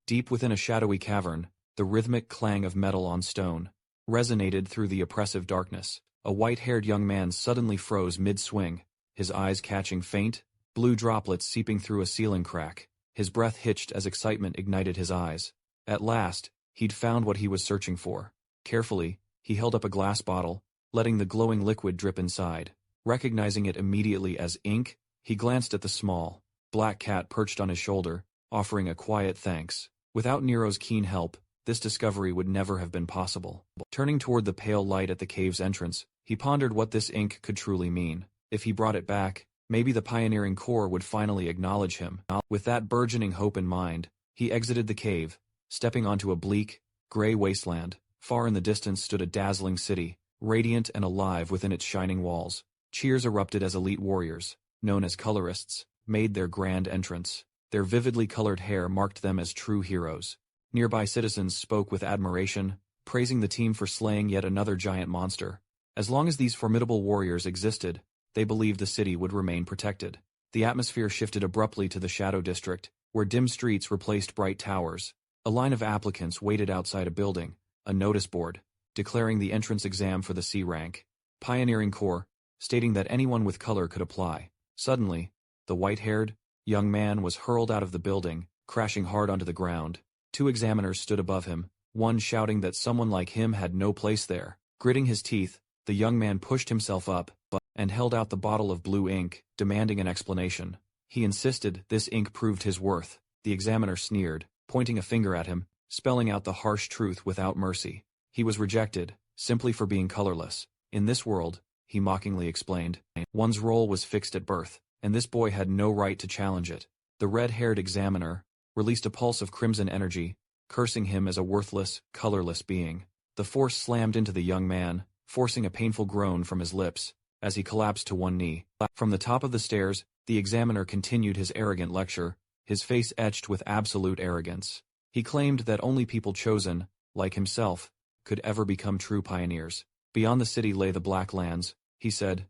Deep within a shadowy cavern, the rhythmic clang of metal on stone resonated through the oppressive darkness. A white-haired young man suddenly froze mid-swing, his eyes catching faint, blue droplets seeping through a ceiling crack. His breath hitched as excitement ignited his eyes. At last, he'd found what he was searching for. Carefully, he held up a glass bottle, letting the glowing liquid drip inside. Recognizing it immediately as ink, he glanced at the small, black cat perched on his shoulder, offering a quiet thanks. Without Nero's keen help, this discovery would never have been possible. Turning toward the pale light at the cave's entrance, he pondered what this ink could truly mean. If he brought it back, maybe the pioneering corps would finally acknowledge him. With that burgeoning hope in mind, he exited the cave, stepping onto a bleak, gray wasteland. Far in the distance stood a dazzling city, radiant and alive within its shining walls. Cheers erupted as elite warriors, known as colorists, made their grand entrance. Their vividly colored hair marked them as true heroes. Nearby citizens spoke with admiration, praising the team for slaying yet another giant monster. As long as these formidable warriors existed, they believed the city would remain protected. The atmosphere shifted abruptly to the Shadow District, where dim streets replaced bright towers. A line of applicants waited outside a building, a notice board, declaring the entrance exam for the C rank. Pioneering Corps, stating that anyone with color could apply. Suddenly, the white-haired, young man was hurled out of the building, crashing hard onto the ground. Two examiners stood above him, one shouting that someone like him had no place there. Gritting his teeth, the young man pushed himself up, and held out the bottle of blue ink, demanding an explanation. He insisted this ink proved his worth. The examiner sneered, pointing a finger at him, spelling out the harsh truth without mercy. He was rejected, simply for being colorless. In this world, he mockingly explained, one's role was fixed at birth, and this boy had no right to challenge it. The red-haired examiner released a pulse of crimson energy, cursing him as a worthless, colorless being. The force slammed into the young man, forcing a painful groan from his lips, as he collapsed to one knee. From the top of the stairs, the examiner continued his arrogant lecture, his face etched with absolute arrogance. He claimed that only people chosen, like himself, could ever become true pioneers. Beyond the city lay the Black Lands, he said,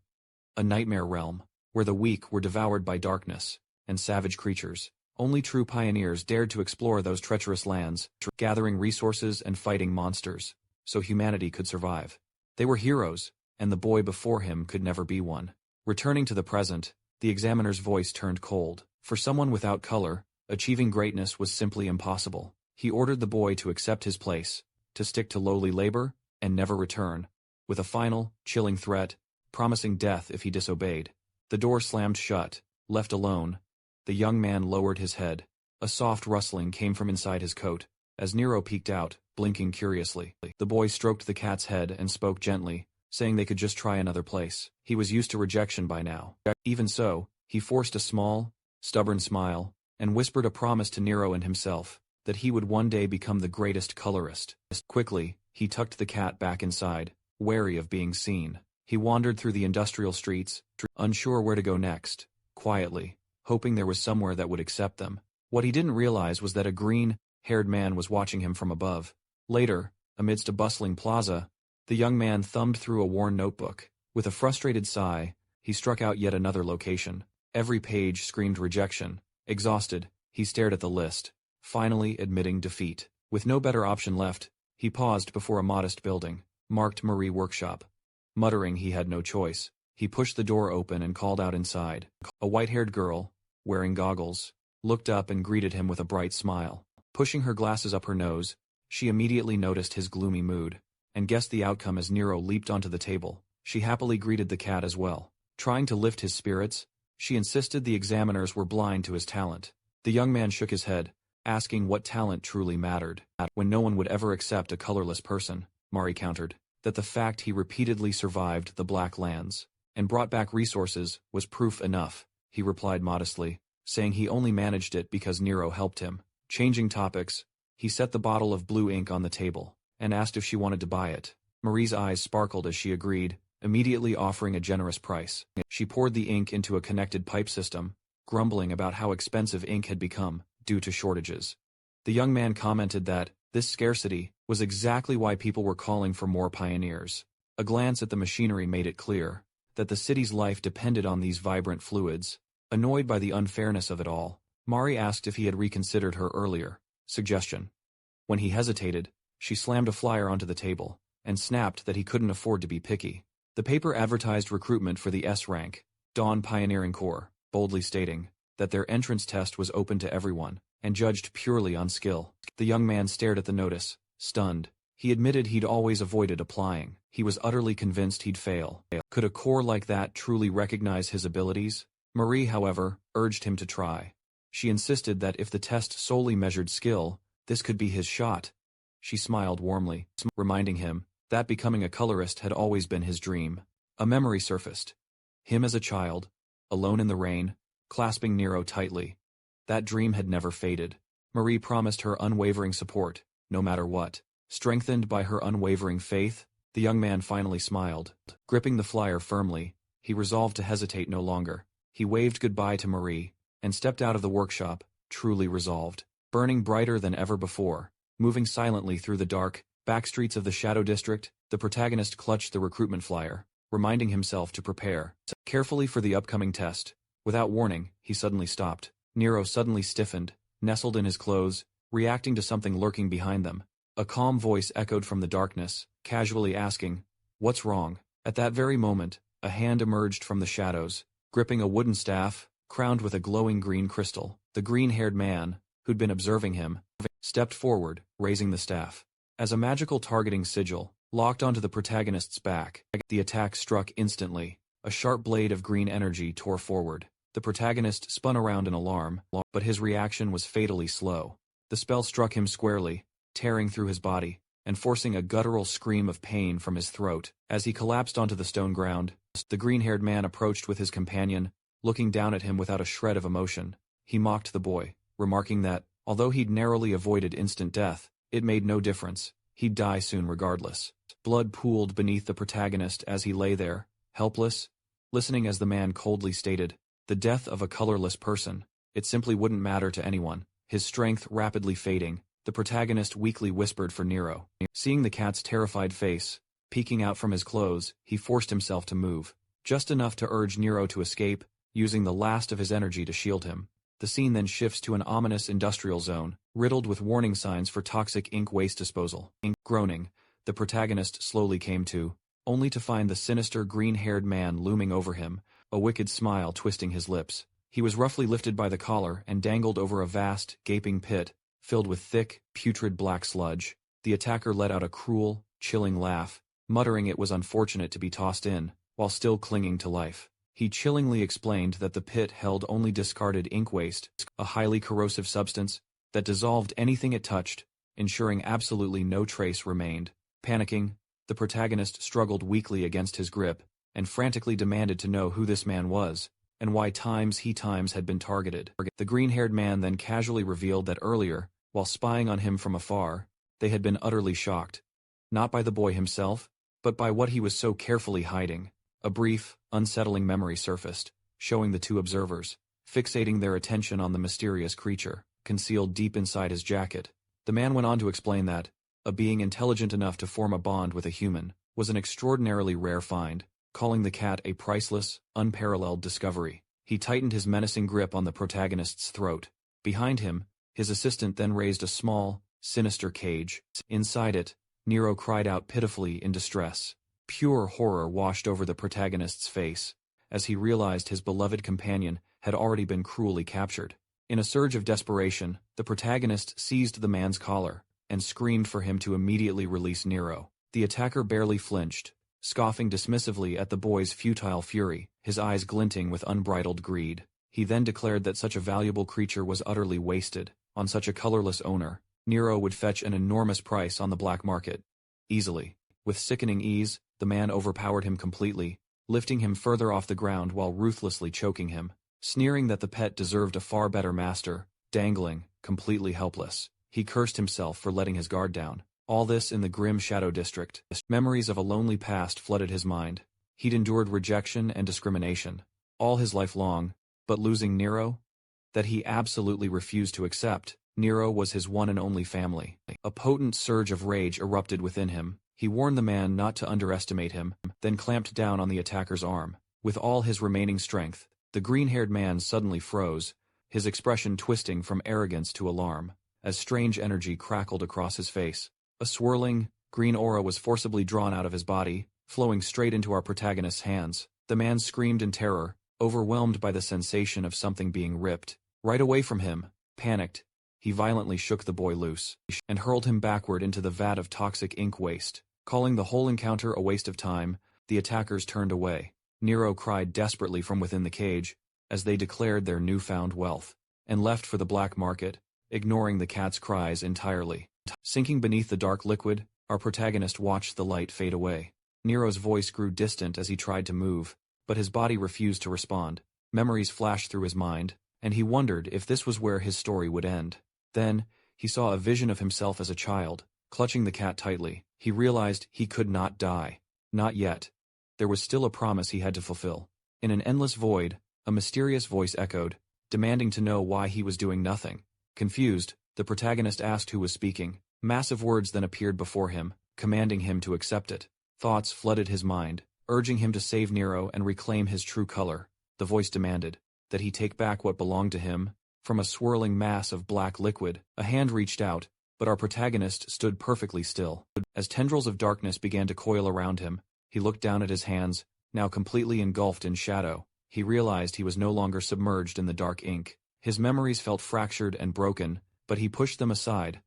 a nightmare realm, where the weak were devoured by darkness and savage creatures. Only true pioneers dared to explore those treacherous lands, gathering resources and fighting monsters, so humanity could survive. They were heroes, and the boy before him could never be one. Returning to the present, the examiner's voice turned cold. For someone without color, achieving greatness was simply impossible. He ordered the boy to accept his place, to stick to lowly labor, and never return, with a final, chilling threat, promising death if he disobeyed. The door slammed shut. Left alone, the young man lowered his head. A soft rustling came from inside his coat, as Nero peeked out, blinking curiously. The boy stroked the cat's head and spoke gently, saying they could just try another place. He was used to rejection by now. Even so, he forced a small, stubborn smile, and whispered a promise to Nero and himself, that he would one day become the greatest colorist. Quickly, he tucked the cat back inside, wary of being seen. He wandered through the industrial streets, unsure where to go next, quietly, hoping there was somewhere that would accept them. What he didn't realize was that a green-haired man was watching him from above. Later, amidst a bustling plaza, the young man thumbed through a worn notebook. With a frustrated sigh, he struck out yet another location. Every page screamed rejection. Exhausted, he stared at the list, finally admitting defeat. With no better option left, he paused before a modest building, marked Marie Workshop. Muttering he had no choice, he pushed the door open and called out inside. A white-haired girl, wearing goggles, looked up and greeted him with a bright smile. Pushing her glasses up her nose, she immediately noticed his gloomy mood, and guessed the outcome as Nero leaped onto the table. She happily greeted the cat as well. Trying to lift his spirits, she insisted the examiners were blind to his talent. The young man shook his head, asking what talent truly mattered. When no one would ever accept a colorless person, Mari countered, that the fact he repeatedly survived the Black Lands and brought back resources was proof enough. He replied modestly, saying he only managed it because Nero helped him. Changing topics, he set the bottle of blue ink on the table and asked if she wanted to buy it. Marie's eyes sparkled as she agreed, immediately offering a generous price. She poured the ink into a connected pipe system, grumbling about how expensive ink had become due to shortages. The young man commented that this scarcity was exactly why people were calling for more pioneers. A glance at the machinery made it clear that the city's life depended on these vibrant fluids. Annoyed by the unfairness of it all, Mari asked if he had reconsidered her earlier Suggestion. When he hesitated, she slammed a flyer onto the table, and snapped that he couldn't afford to be picky. The paper advertised recruitment for the S rank, Dawn Pioneering Corps, boldly stating that their entrance test was open to everyone, and judged purely on skill. The young man stared at the notice, stunned. He admitted he'd always avoided applying. He was utterly convinced he'd fail. Could a corps like that truly recognize his abilities? Marie, however, urged him to try. She insisted that if the test solely measured skill, this could be his shot. She smiled warmly, reminding him that becoming a colorist had always been his dream. A memory surfaced. Him as a child, alone in the rain, clasping Nero tightly. That dream had never faded. Marie promised her unwavering support, no matter what. Strengthened by her unwavering faith, the young man finally smiled. Gripping the flyer firmly, he resolved to hesitate no longer. He waved goodbye to Marie, and stepped out of the workshop, truly resolved. Burning brighter than ever before, moving silently through the dark, back streets of the Shadow District, the protagonist clutched the recruitment flyer, reminding himself to prepare carefully for the upcoming test. Without warning, he suddenly stopped. Nero suddenly stiffened, nestled in his clothes, reacting to something lurking behind them. A calm voice echoed from the darkness, casually asking, "What's wrong?" At that very moment, a hand emerged from the shadows, gripping a wooden staff, crowned with a glowing green crystal. The green-haired man, who'd been observing him, stepped forward, raising the staff. As a magical targeting sigil locked onto the protagonist's back, the attack struck instantly. A sharp blade of green energy tore forward. The protagonist spun around in alarm, but his reaction was fatally slow. The spell struck him squarely, tearing through his body, and forcing a guttural scream of pain from his throat. As he collapsed onto the stone ground, the green-haired man approached with his companion, looking down at him without a shred of emotion. He mocked the boy, remarking that, although he'd narrowly avoided instant death, it made no difference. He'd die soon regardless. Blood pooled beneath the protagonist as he lay there, helpless, listening as the man coldly stated, "The death of a colorless person. It simply wouldn't matter to anyone." His strength rapidly fading, the protagonist weakly whispered for Nero. Seeing the cat's terrified face, peeking out from his clothes, he forced himself to move, just enough to urge Nero to escape, using the last of his energy to shield him. The scene then shifts to an ominous industrial zone, riddled with warning signs for toxic ink waste disposal. Groaning, the protagonist slowly came to, only to find the sinister green-haired man looming over him, a wicked smile twisting his lips. He was roughly lifted by the collar and dangled over a vast, gaping pit, filled with thick, putrid black sludge. The attacker let out a cruel, chilling laugh, muttering it was unfortunate to be tossed in, while still clinging to life. He chillingly explained that the pit held only discarded ink waste, a highly corrosive substance that dissolved anything it touched, ensuring absolutely no trace remained. Panicking, the protagonist struggled weakly against his grip, and frantically demanded to know who this man was, and why he had been targeted. The green-haired man then casually revealed that earlier, while spying on him from afar, they had been utterly shocked, not by the boy himself, but by what he was so carefully hiding. A brief, unsettling memory surfaced, showing the two observers, fixating their attention on the mysterious creature, concealed deep inside his jacket. The man went on to explain that, a being intelligent enough to form a bond with a human, was an extraordinarily rare find, calling the cat a priceless, unparalleled discovery. He tightened his menacing grip on the protagonist's throat. Behind him, his assistant then raised a small, sinister cage. Inside it, Nero cried out pitifully in distress. Pure horror washed over the protagonist's face, as he realized his beloved companion had already been cruelly captured. In a surge of desperation, the protagonist seized the man's collar, and screamed for him to immediately release Nero. The attacker barely flinched, scoffing dismissively at the boy's futile fury, his eyes glinting with unbridled greed. He then declared that such a valuable creature was utterly wasted on such a colorless owner. Nero would fetch an enormous price on the black market. Easily. With sickening ease, the man overpowered him completely, lifting him further off the ground while ruthlessly choking him, sneering that the pet deserved a far better master. Dangling, completely helpless, he cursed himself for letting his guard down. All this in the grim Shadow District. Memories of a lonely past flooded his mind. He'd endured rejection and discrimination, all his life long, but losing Nero? That he absolutely refused to accept. Nero was his one and only family. A potent surge of rage erupted within him. He warned the man not to underestimate him, then clamped down on the attacker's arm. With all his remaining strength, the green-haired man suddenly froze, his expression twisting from arrogance to alarm. as strange energy crackled across his face. A swirling, green aura was forcibly drawn out of his body, flowing straight into our protagonist's hands. The man screamed in terror, overwhelmed by the sensation of something being ripped right away from him. Panicked, he violently shook the boy loose and hurled him backward into the vat of toxic ink waste. Calling the whole encounter a waste of time, the attackers turned away. Nero cried desperately from within the cage, as they declared their newfound wealth, and left for the black market, ignoring the cat's cries entirely. Sinking beneath the dark liquid, our protagonist watched the light fade away. Nero's voice grew distant as he tried to move, but his body refused to respond. Memories flashed through his mind, and he wondered if this was where his story would end. Then, he saw a vision of himself as a child, clutching the cat tightly. He realized he could not die. Not yet. There was still a promise he had to fulfill. In an endless void, a mysterious voice echoed, demanding to know why he was doing nothing. Confused, the protagonist asked who was speaking. Massive words then appeared before him, commanding him to accept it. Thoughts flooded his mind, urging him to save Nero and reclaim his true color. The voice demanded that he take back what belonged to him. From a swirling mass of black liquid, a hand reached out, but our protagonist stood perfectly still. As tendrils of darkness began to coil around him, he looked down at his hands, now completely engulfed in shadow. He realized he was no longer submerged in the dark ink. His memories felt fractured and broken, but he pushed them aside.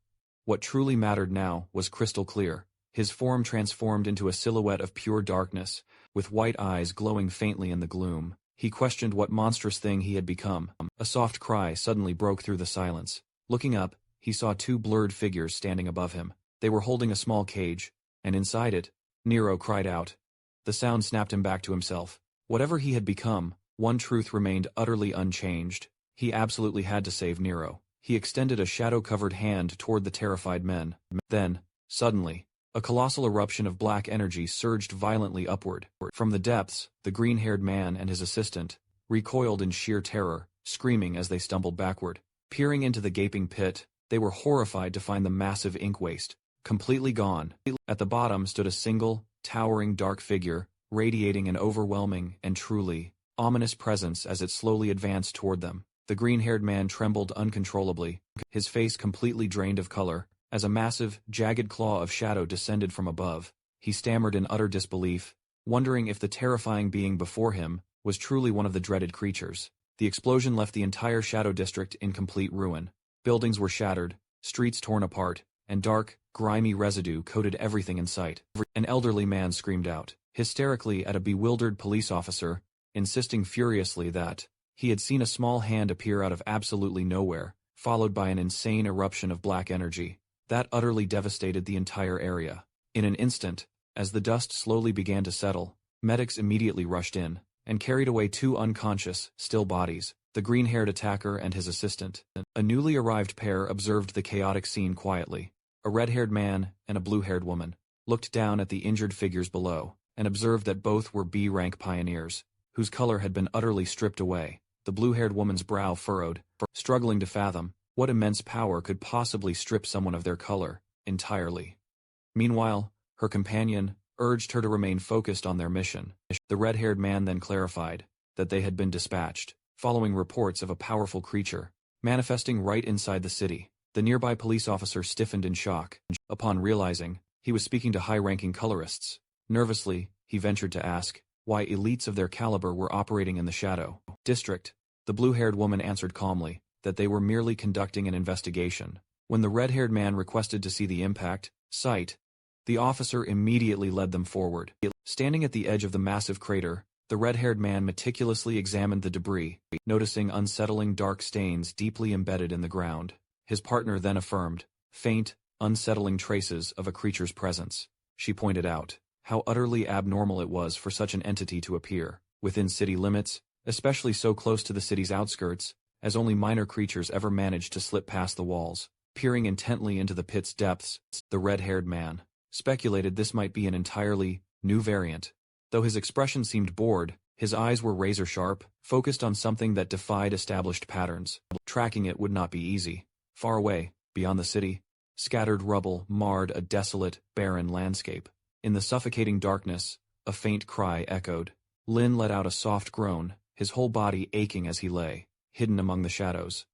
What truly mattered now was crystal clear. His form transformed into a silhouette of pure darkness, with white eyes glowing faintly in the gloom. He questioned what monstrous thing he had become. A soft cry suddenly broke through the silence. Looking up, he saw two blurred figures standing above him. They were holding a small cage, and inside it, Nero cried out. The sound snapped him back to himself. Whatever he had become, one truth remained utterly unchanged. He absolutely had to save Nero. He extended a shadow-covered hand toward the terrified men. Then, suddenly, a colossal eruption of black energy surged violently upward. From the depths, the green-haired man and his assistant recoiled in sheer terror, screaming as they stumbled backward. Peering into the gaping pit, they were horrified to find the massive ink waste completely gone. At the bottom stood a single, towering dark figure, radiating an overwhelming and truly ominous presence as it slowly advanced toward them. The green-haired man trembled uncontrollably, his face completely drained of color, as a massive, jagged claw of shadow descended from above. He stammered in utter disbelief, wondering if the terrifying being before him was truly one of the dreaded creatures. The explosion left the entire shadow district in complete ruin. Buildings were shattered, streets torn apart, and dark, grimy residue coated everything in sight. An elderly man screamed out, hysterically at a bewildered police officer, insisting furiously that he had seen a small hand appear out of absolutely nowhere, followed by an insane eruption of black energy that utterly devastated the entire area. In an instant, as the dust slowly began to settle, medics immediately rushed in and carried away two unconscious, still bodies, the green-haired attacker and his assistant. A newly arrived pair observed the chaotic scene quietly. A red-haired man and a blue-haired woman looked down at the injured figures below and observed that both were B-rank pioneers, whose color had been utterly stripped away. The blue-haired woman's brow furrowed, struggling to fathom what immense power could possibly strip someone of their color entirely. Meanwhile, her companion urged her to remain focused on their mission. The red-haired man then clarified that they had been dispatched, following reports of a powerful creature manifesting right inside the city. The nearby police officer stiffened in shock. Upon realizing he was speaking to high-ranking colorists, nervously, he ventured to ask why elites of their caliber were operating in the shadow district. The blue-haired woman answered calmly that they were merely conducting an investigation. When the red-haired man requested to see the impact site, the officer immediately led them forward. Standing at the edge of the massive crater, the red-haired man meticulously examined the debris, noticing unsettling dark stains deeply embedded in the ground. His partner then affirmed faint, unsettling traces of a creature's presence. She pointed out how utterly abnormal it was for such an entity to appear within city limits, especially so close to the city's outskirts, as only minor creatures ever managed to slip past the walls. Peering intently into the pit's depths, the red-haired man speculated this might be an entirely new variant. Though his expression seemed bored, his eyes were razor-sharp, focused on something that defied established patterns. Tracking it would not be easy. Far away, beyond the city, scattered rubble marred a desolate, barren landscape. In the suffocating darkness, a faint cry echoed. Lin let out a soft groan, his whole body aching as he lay, hidden among the shadows.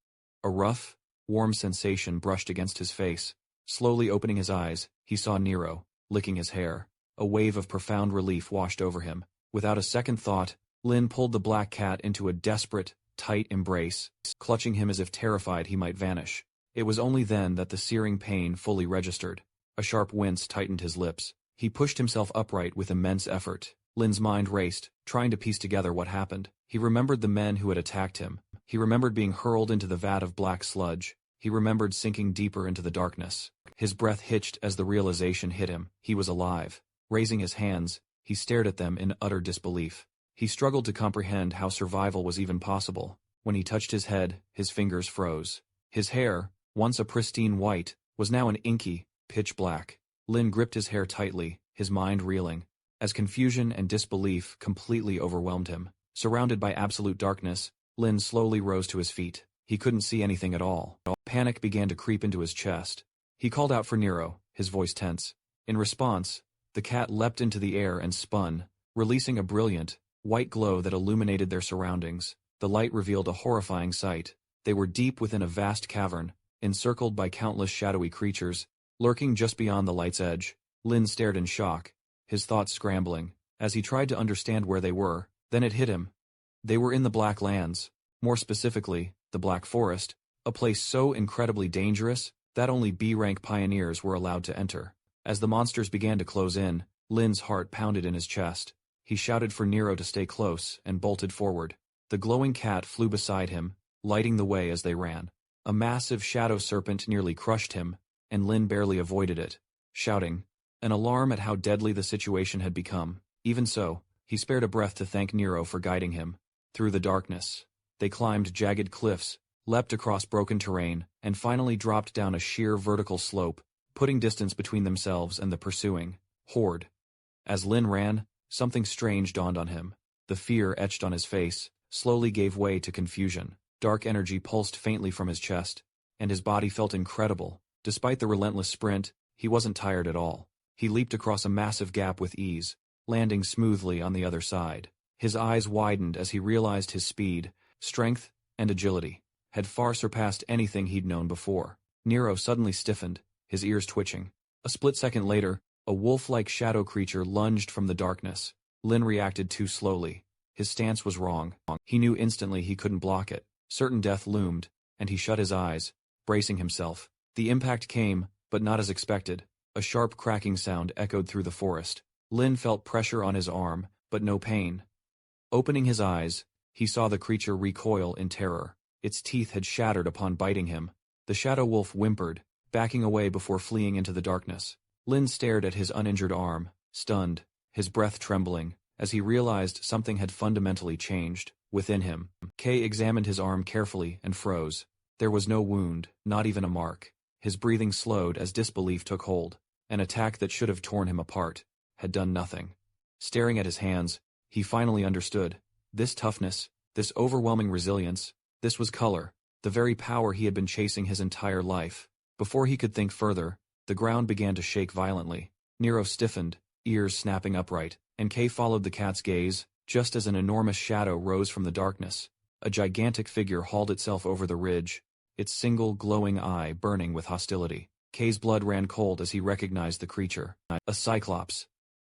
A rough, warm sensation brushed against his face. Slowly opening his eyes, he saw Nero, licking his hair. A wave of profound relief washed over him. Without a second thought, Lin pulled the black cat into a desperate, tight embrace, clutching him as if terrified he might vanish. It was only then that the searing pain fully registered. A sharp wince tightened his lips. He pushed himself upright with immense effort. Lin's mind raced, trying to piece together what happened. He remembered the men who had attacked him. He remembered being hurled into the vat of black sludge. He remembered sinking deeper into the darkness. His breath hitched as the realization hit him. He was alive. Raising his hands, he stared at them in utter disbelief. He struggled to comprehend how survival was even possible. When he touched his head, his fingers froze. His hair, once a pristine white, was now an inky, pitch black. Lin gripped his hair tightly, his mind reeling, as confusion and disbelief completely overwhelmed him. Surrounded by absolute darkness, Lin slowly rose to his feet. He couldn't see anything at all. Panic began to creep into his chest. He called out for Nero, his voice tense. In response, the cat leapt into the air and spun, releasing a brilliant, white glow that illuminated their surroundings. The light revealed a horrifying sight. They were deep within a vast cavern, encircled by countless shadowy creatures, lurking just beyond the light's edge. Lin stared in shock, his thoughts scrambling, as he tried to understand where they were. Then it hit him. They were in the Black Lands, more specifically, the Black Forest, a place so incredibly dangerous that only B-rank pioneers were allowed to enter. As the monsters began to close in, Lin's heart pounded in his chest. He shouted for Nero to stay close and bolted forward. The glowing cat flew beside him, lighting the way as they ran. A massive shadow serpent nearly crushed him, and Lin barely avoided it, shouting, an alarm at how deadly the situation had become. Even so, he spared a breath to thank Nero for guiding him. Through the darkness, they climbed jagged cliffs, leapt across broken terrain, and finally dropped down a sheer vertical slope, putting distance between themselves and the pursuing horde. As Lin ran, something strange dawned on him. The fear etched on his face slowly gave way to confusion. Dark energy pulsed faintly from his chest, and his body felt incredible. Despite the relentless sprint, he wasn't tired at all. He leaped across a massive gap with ease, landing smoothly on the other side. His eyes widened as he realized his speed, strength, and agility had far surpassed anything he'd known before. Nero suddenly stiffened, his ears twitching. A split second later, a wolf-like shadow creature lunged from the darkness. Lin reacted too slowly. His stance was wrong. He knew instantly he couldn't block it. Certain death loomed, and he shut his eyes, bracing himself. The impact came, but not as expected. A sharp cracking sound echoed through the forest. Lin felt pressure on his arm, but no pain. Opening his eyes, he saw the creature recoil in terror. Its teeth had shattered upon biting him. The shadow wolf whimpered, backing away before fleeing into the darkness. Lin stared at his uninjured arm, stunned, his breath trembling, as he realized something had fundamentally changed within him. Kay examined his arm carefully and froze. There was no wound, not even a mark. His breathing slowed as disbelief took hold. An attack that should have torn him apart had done nothing. Staring at his hands, he finally understood. This toughness, this overwhelming resilience, this was color, the very power he had been chasing his entire life. Before he could think further, the ground began to shake violently. Nero stiffened, ears snapping upright, and Kay followed the cat's gaze, just as an enormous shadow rose from the darkness. A gigantic figure hauled itself over the ridge, its single glowing eye burning with hostility. Kay's blood ran cold as he recognized the creature. A cyclops.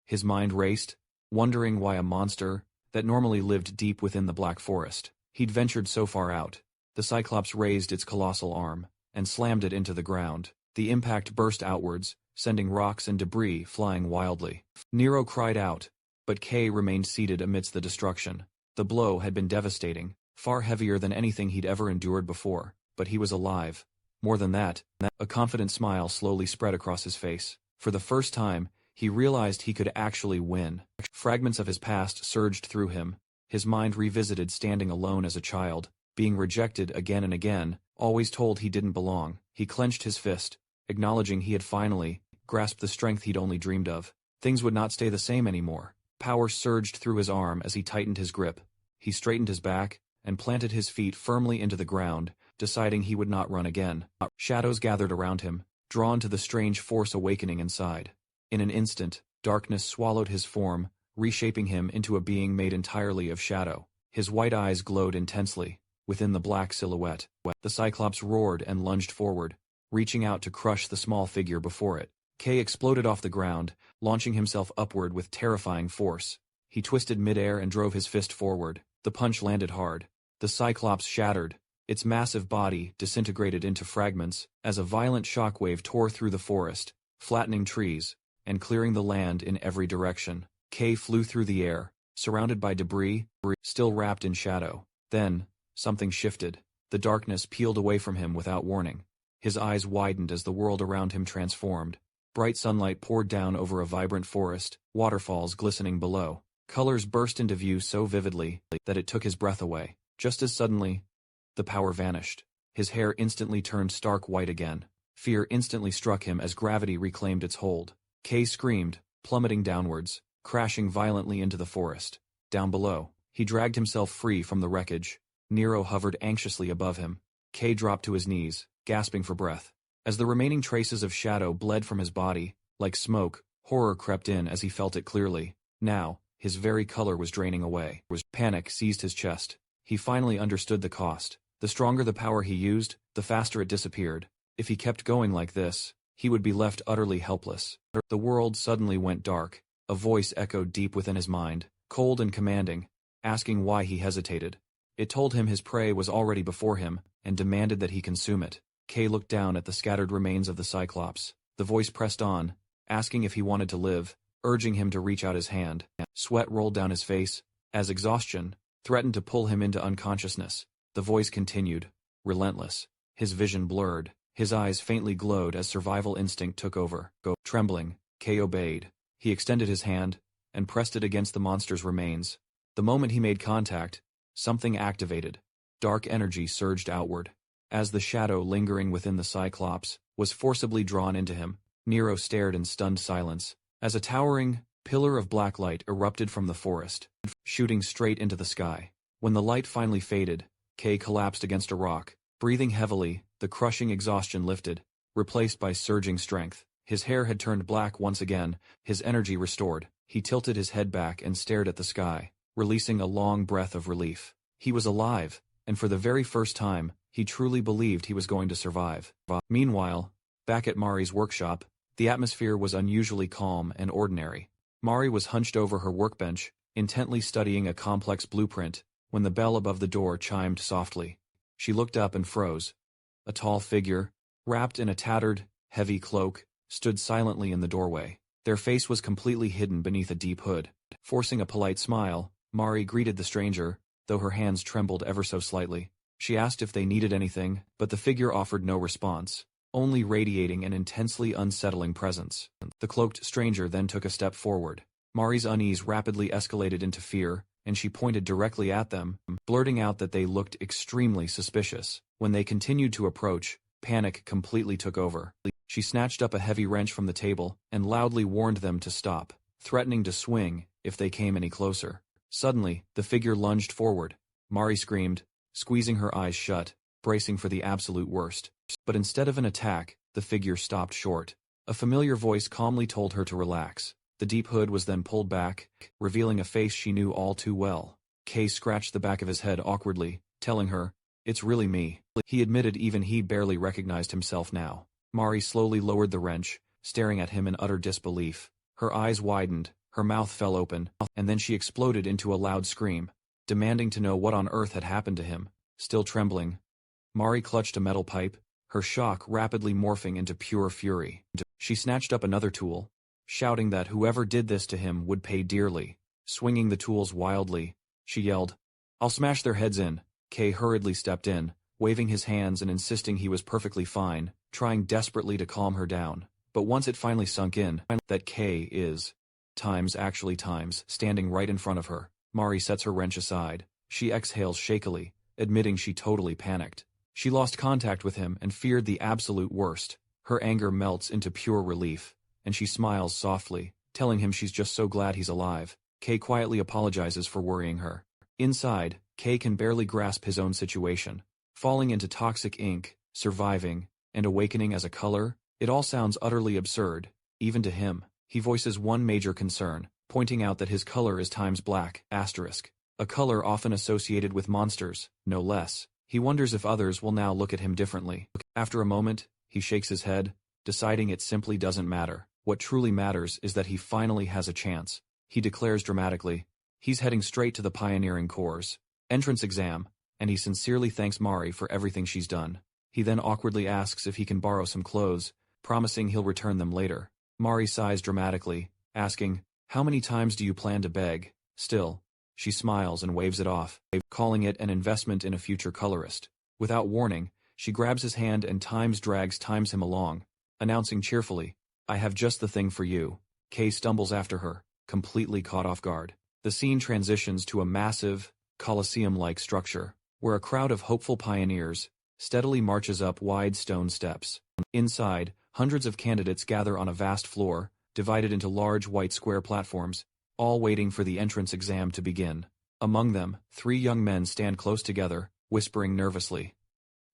His mind raced, wondering why a monster that normally lived deep within the Black Forest. He'd ventured so far out. The cyclops raised its colossal arm and slammed it into the ground. The impact burst outwards, sending rocks and debris flying wildly. Nero cried out, but Kay remained seated amidst the destruction. The blow had been devastating, far heavier than anything he'd ever endured before, but he was alive. More than that, a confident smile slowly spread across his face. For the first time, he realized he could actually win. Fragments of his past surged through him. His mind revisited standing alone as a child, being rejected again and again, always told he didn't belong. He clenched his fist, acknowledging he had finally grasped the strength he'd only dreamed of. Things would not stay the same anymore. Power surged through his arm as he tightened his grip. He straightened his back and planted his feet firmly into the ground, deciding he would not run again. Shadows gathered around him, drawn to the strange force awakening inside. In an instant, darkness swallowed his form, reshaping him into a being made entirely of shadow. His white eyes glowed intensely, within the black silhouette. The Cyclops roared and lunged forward, reaching out to crush the small figure before it. K exploded off the ground, launching himself upward with terrifying force. He twisted midair and drove his fist forward. The punch landed hard. The Cyclops shattered. Its massive body disintegrated into fragments as a violent shockwave tore through the forest, flattening trees, and clearing the land in every direction. K flew through the air, surrounded by debris, still wrapped in shadow. Then, something shifted. The darkness peeled away from him without warning. His eyes widened as the world around him transformed. Bright sunlight poured down over a vibrant forest, waterfalls glistening below. Colors burst into view so vividly that it took his breath away. Just as suddenly, the power vanished. His hair instantly turned stark white again. Fear instantly struck him as gravity reclaimed its hold. K screamed, plummeting downwards, crashing violently into the forest. Down below, he dragged himself free from the wreckage. Nero hovered anxiously above him. K dropped to his knees, gasping for breath. As the remaining traces of shadow bled from his body, like smoke, horror crept in as he felt it clearly. Now, his very color was draining away. Panic seized his chest. He finally understood the cost. The stronger the power he used, the faster it disappeared. If he kept going like this, he would be left utterly helpless. The world suddenly went dark. A voice echoed deep within his mind, cold and commanding, asking why he hesitated. It told him his prey was already before him, and demanded that he consume it. K looked down at the scattered remains of the Cyclops. The voice pressed on, asking if he wanted to live, urging him to reach out his hand. Sweat rolled down his face, as exhaustion threatened to pull him into unconsciousness. The voice continued, relentless. His vision blurred. His eyes faintly glowed as survival instinct took over. Trembling, K obeyed. He extended his hand, and pressed it against the monster's remains. The moment he made contact, something activated. Dark energy surged outward. As the shadow lingering within the Cyclops was forcibly drawn into him, Nero stared in stunned silence, as a towering pillar of black light erupted from the forest, shooting straight into the sky. When the light finally faded, K collapsed against a rock. Breathing heavily, the crushing exhaustion lifted, replaced by surging strength. His hair had turned black once again, his energy restored. He tilted his head back and stared at the sky, releasing a long breath of relief. He was alive, and for the very first time, he truly believed he was going to survive. Meanwhile, back at Mari's workshop, the atmosphere was unusually calm and ordinary. Mari was hunched over her workbench, intently studying a complex blueprint, when the bell above the door chimed softly. She looked up and froze. A tall figure, wrapped in a tattered, heavy cloak, stood silently in the doorway. Their face was completely hidden beneath a deep hood. Forcing a polite smile, Mari greeted the stranger, though her hands trembled ever so slightly. She asked if they needed anything, but the figure offered no response, only radiating an intensely unsettling presence. The cloaked stranger then took a step forward. Mari's unease rapidly escalated into fear, and she pointed directly at them, blurting out that they looked extremely suspicious. When they continued to approach, panic completely took over. She snatched up a heavy wrench from the table and loudly warned them to stop, threatening to swing if they came any closer. Suddenly, the figure lunged forward. Mari screamed, squeezing her eyes shut, bracing for the absolute worst. But instead of an attack, the figure stopped short. A familiar voice calmly told her to relax. The deep hood was then pulled back, revealing a face she knew all too well. Kay scratched the back of his head awkwardly, telling her, "It's really me." He admitted even he barely recognized himself now. Mari slowly lowered the wrench, staring at him in utter disbelief. Her eyes widened, her mouth fell open, and then she exploded into a loud scream, demanding to know what on earth had happened to him. Still trembling, Mari clutched a metal pipe, her shock rapidly morphing into pure fury. She snatched up another tool, shouting that whoever did this to him would pay dearly. Swinging the tools wildly, she yelled, "I'll smash their heads in." Kay hurriedly stepped in, waving his hands and insisting he was perfectly fine, trying desperately to calm her down. But once it finally sunk in, that Kay is times standing right in front of her, Mari sets her wrench aside. She exhales shakily, admitting she totally panicked. She lost contact with him and feared the absolute worst. Her anger melts into pure relief, and she smiles softly, telling him she's just so glad he's alive. Kay quietly apologizes for worrying her. Inside, Kay can barely grasp his own situation. Falling into toxic ink, surviving, and awakening as a color, it all sounds utterly absurd, even to him. He voices one major concern, pointing out that his color is times black, *, a color often associated with monsters, no less. He wonders if others will now look at him differently. After a moment, he shakes his head, deciding it simply doesn't matter. What truly matters is that he finally has a chance. He declares dramatically. He's heading straight to the Pioneering Corps' entrance exam, and he sincerely thanks Mari for everything she's done. He then awkwardly asks if he can borrow some clothes, promising he'll return them later. Mari sighs dramatically, asking, "How many times do you plan to beg?" Still, she smiles and waves it off, calling it an investment in a future colorist. Without warning, she grabs his hand and times him along, announcing cheerfully, "I have just the thing for you." Kay stumbles after her, completely caught off guard. The scene transitions to a massive, Colosseum-like structure, where a crowd of hopeful pioneers steadily marches up wide stone steps. Inside, hundreds of candidates gather on a vast floor, divided into large white square platforms, all waiting for the entrance exam to begin. Among them, 3 young men stand close together, whispering nervously.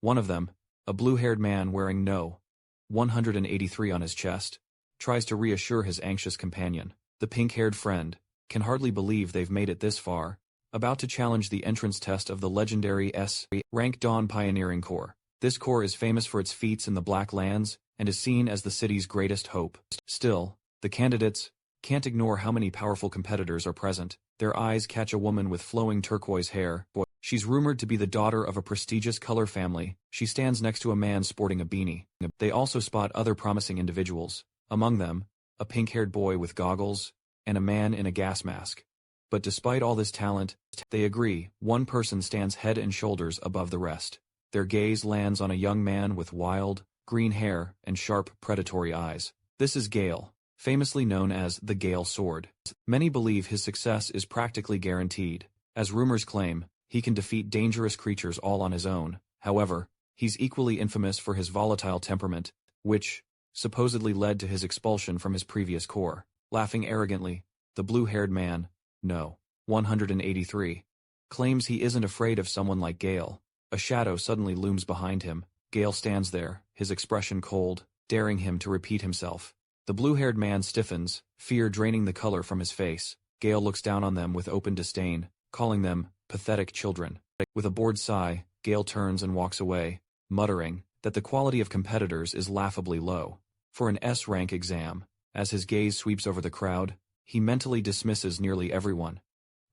One of them, a blue-haired man wearing No. 183 on his chest, tries to reassure his anxious companion. The pink-haired friend can hardly believe they've made it this far, about to challenge the entrance test of the legendary S-rank Dawn Pioneering Corps. This corps is famous for its feats in the Black Lands and is seen as the city's greatest hope. Still, the candidates can't ignore how many powerful competitors are present. Their eyes catch a woman with flowing turquoise hair. She's rumored to be the daughter of a prestigious color family. She stands next to a man sporting a beanie. They also spot other promising individuals. Among them, a pink-haired boy with goggles, and a man in a gas mask. But despite all this talent, they agree one person stands head and shoulders above the rest. Their gaze lands on a young man with wild, green hair and sharp, predatory eyes. This is Gale, famously known as the Gale Sword. Many believe his success is practically guaranteed. As rumors claim, he can defeat dangerous creatures all on his own. However, he's equally infamous for his volatile temperament, which supposedly led to his expulsion from his previous corps. Laughing arrogantly, the blue-haired man, No. 183, claims he isn't afraid of someone like Gale. A shadow suddenly looms behind him. Gale stands there, his expression cold, daring him to repeat himself. The blue-haired man stiffens, fear draining the color from his face. Gale looks down on them with open disdain, calling them pathetic children. With a bored sigh, Gale turns and walks away, muttering that the quality of competitors is laughably low. For an S-rank exam, as his gaze sweeps over the crowd, he mentally dismisses nearly everyone,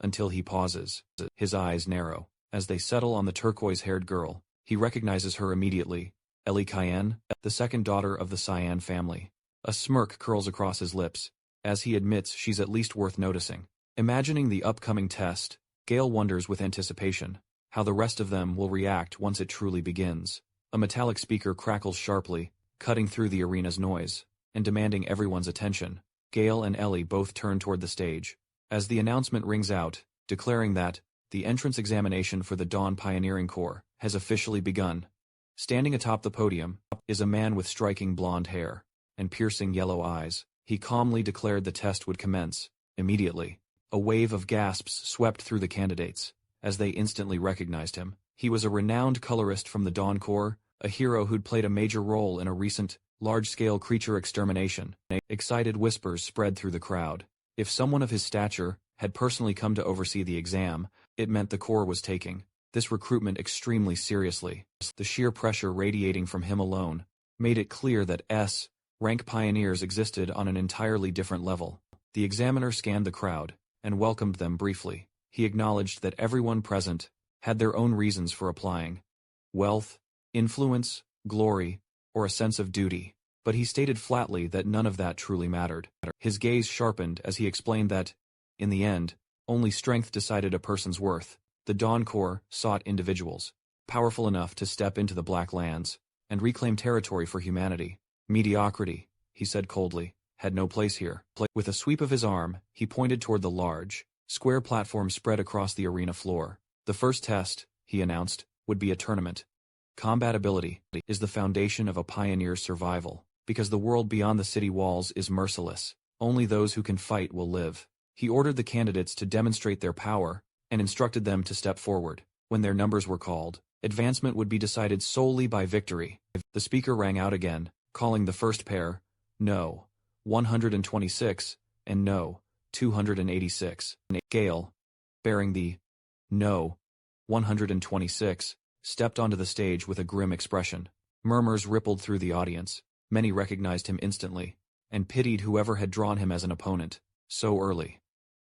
until he pauses. His eyes narrow. As they settle on the turquoise-haired girl, he recognizes her immediately, Ellie Cayenne, the second daughter of the Cyan family. A smirk curls across his lips, as he admits she's at least worth noticing. Imagining the upcoming test, Gale wonders with anticipation how the rest of them will react once it truly begins. A metallic speaker crackles sharply, cutting through the arena's noise, and demanding everyone's attention. Gale and Ellie both turn toward the stage, as the announcement rings out, declaring that the entrance examination for the Dawn Pioneering Corps has officially begun. Standing atop the podium is a man with striking blonde hair and piercing yellow eyes. He calmly declared the test would commence immediately. A wave of gasps swept through the candidates, as they instantly recognized him. He was a renowned colorist from the Dawn Corps, a hero who'd played a major role in a recent, large-scale creature extermination. Excited whispers spread through the crowd. If someone of his stature had personally come to oversee the exam, it meant the Corps was taking this recruitment extremely seriously. The sheer pressure radiating from him alone made it clear that S-rank pioneers existed on an entirely different level. The examiner scanned the crowd and welcomed them briefly. He acknowledged that everyone present had their own reasons for applying: wealth, influence, glory, or a sense of duty. But he stated flatly that none of that truly mattered. His gaze sharpened as he explained that, in the end, only strength decided a person's worth. The Dawn Corps sought individuals powerful enough to step into the Black Lands and reclaim territory for humanity. Mediocrity, he said coldly, had no place here. With a sweep of his arm, he pointed toward the large, square platform spread across the arena floor. The first test, he announced, would be a tournament. Combat ability is the foundation of a pioneer's survival, because the world beyond the city walls is merciless. Only those who can fight will live. He ordered the candidates to demonstrate their power and instructed them to step forward. When their numbers were called, advancement would be decided solely by victory. The speaker rang out again, calling the first pair, No. 126, and No. 286. Gale, bearing the No. 126 stepped onto the stage with a grim expression. Murmurs rippled through the audience. Many recognized him instantly, and pitied whoever had drawn him as an opponent so early.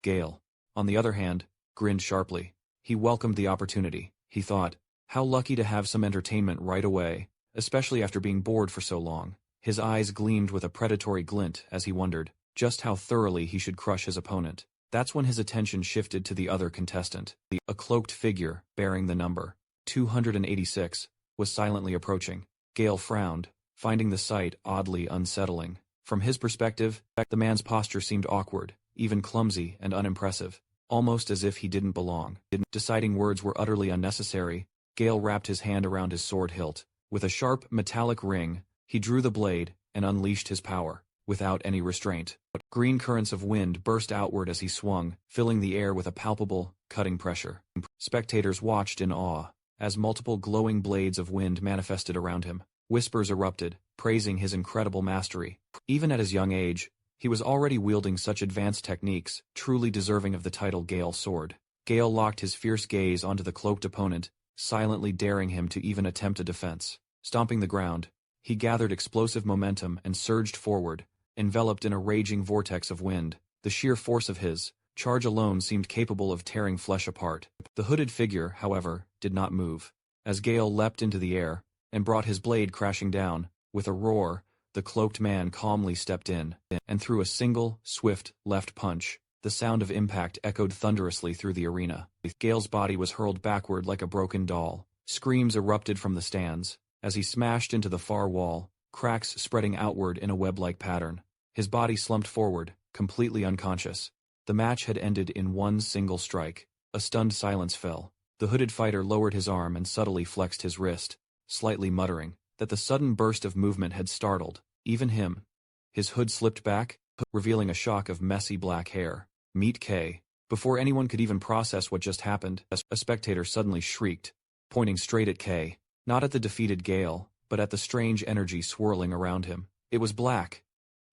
Gale, on the other hand, grinned sharply. He welcomed the opportunity. He thought, how lucky to have some entertainment right away, especially after being bored for so long. His eyes gleamed with a predatory glint as he wondered just how thoroughly he should crush his opponent. That's when his attention shifted to the other contestant. A cloaked figure, bearing the number 286, was silently approaching. Gale frowned, finding the sight oddly unsettling. From his perspective, the man's posture seemed awkward, even clumsy and unimpressive, almost as if he didn't belong. Deciding words were utterly unnecessary, Gale wrapped his hand around his sword hilt. With a sharp, metallic ring, he drew the blade and unleashed his power, without any restraint. Green currents of wind burst outward as he swung, filling the air with a palpable, cutting pressure. Spectators watched in awe, as multiple glowing blades of wind manifested around him. Whispers erupted, praising his incredible mastery. Even at his young age, he was already wielding such advanced techniques, truly deserving of the title Gale Sword. Gale locked his fierce gaze onto the cloaked opponent, silently daring him to even attempt a defense. Stomping the ground, he gathered explosive momentum and surged forward, enveloped in a raging vortex of wind. The sheer force of his charge alone seemed capable of tearing flesh apart. The hooded figure, however, did not move. As Gale leapt into the air and brought his blade crashing down, with a roar, the cloaked man calmly stepped in, and threw a single, swift, left punch. The sound of impact echoed thunderously through the arena. Gale's body was hurled backward like a broken doll. Screams erupted from the stands as he smashed into the far wall, cracks spreading outward in a web-like pattern. His body slumped forward, completely unconscious. The match had ended in one single strike. A stunned silence fell. The hooded fighter lowered his arm and subtly flexed his wrist, slightly muttering that the sudden burst of movement had startled even him. His hood slipped back, revealing a shock of messy black hair. Meet K. Before anyone could even process what just happened, a spectator suddenly shrieked, pointing straight at K, not at the defeated Gale, but at the strange energy swirling around him. It was black.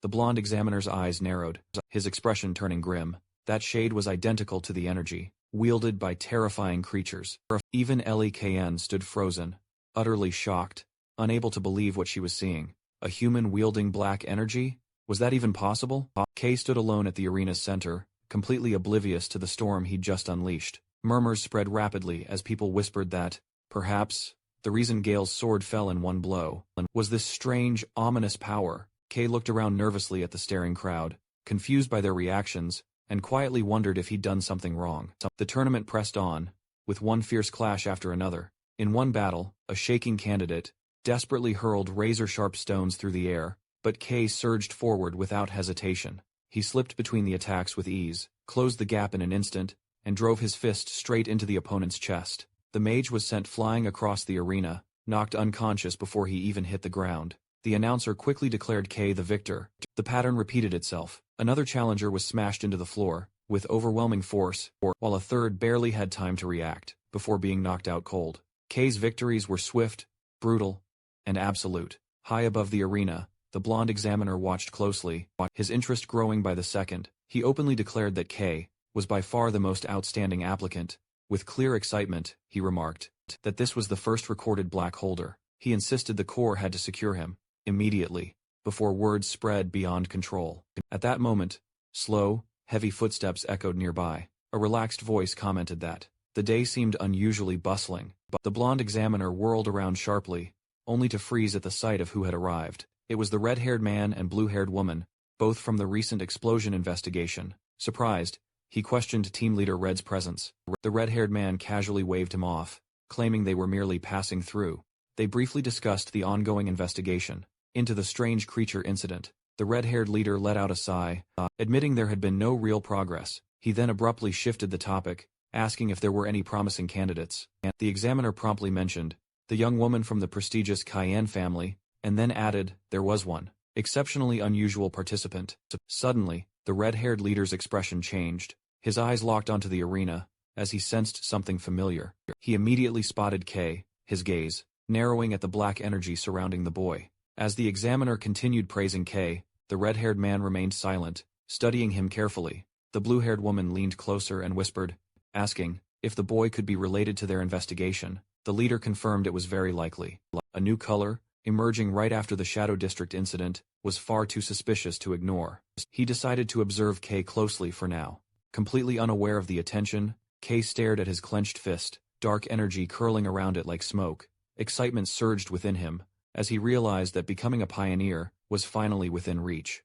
The blonde examiner's eyes narrowed, his expression turning grim. That shade was identical to the energy, wielded by terrifying creatures. Even Ellie KN stood frozen, utterly shocked, unable to believe what she was seeing. A human wielding black energy? Was that even possible? K stood alone at the arena's center, completely oblivious to the storm he'd just unleashed. Murmurs spread rapidly as people whispered that, perhaps, the reason Gale's sword fell in one blow was this strange, ominous power. K looked around nervously at the staring crowd, confused by their reactions, and quietly wondered if he'd done something wrong. The tournament pressed on, with one fierce clash after another. In one battle, a shaking candidate desperately hurled razor-sharp stones through the air, but K surged forward without hesitation. He slipped between the attacks with ease, closed the gap in an instant, and drove his fist straight into the opponent's chest. The mage was sent flying across the arena, knocked unconscious before he even hit the ground. The announcer quickly declared K the victor. The pattern repeated itself. Another challenger was smashed into the floor, with overwhelming force, while a third barely had time to react, before being knocked out cold. K's victories were swift, brutal, and absolute. High above the arena, the blonde examiner watched closely, his interest growing by the second. He openly declared that K was by far the most outstanding applicant. With clear excitement, he remarked that this was the first recorded black holder. He insisted the Corps had to secure him immediately, before words spread beyond control. At that moment, slow, heavy footsteps echoed nearby. A relaxed voice commented that the day seemed unusually bustling. But the blonde examiner whirled around sharply, only to freeze at the sight of who had arrived. It was the red-haired man and blue-haired woman, both from the recent explosion investigation. Surprised, he questioned Team Leader Red's presence. The red-haired man casually waved him off, claiming they were merely passing through. They briefly discussed the ongoing investigation into the strange creature incident. The red-haired leader let out a sigh, admitting there had been no real progress. He then abruptly shifted the topic, asking if there were any promising candidates. The examiner promptly mentioned the young woman from the prestigious Cayenne family, and then added there was one exceptionally unusual participant. Suddenly, the red-haired leader's expression changed. His eyes locked onto the arena, as he sensed something familiar. He immediately spotted K, his gaze narrowing at the black energy surrounding the boy. As the examiner continued praising K, the red-haired man remained silent, studying him carefully. The blue-haired woman leaned closer and whispered, asking if the boy could be related to their investigation. The leader confirmed it was very likely. A new color, emerging right after the Shadow District incident, was far too suspicious to ignore. He decided to observe Kay closely for now. Completely unaware of the attention, Kay stared at his clenched fist, dark energy curling around it like smoke. Excitement surged within him, as he realized that becoming a pioneer was finally within reach.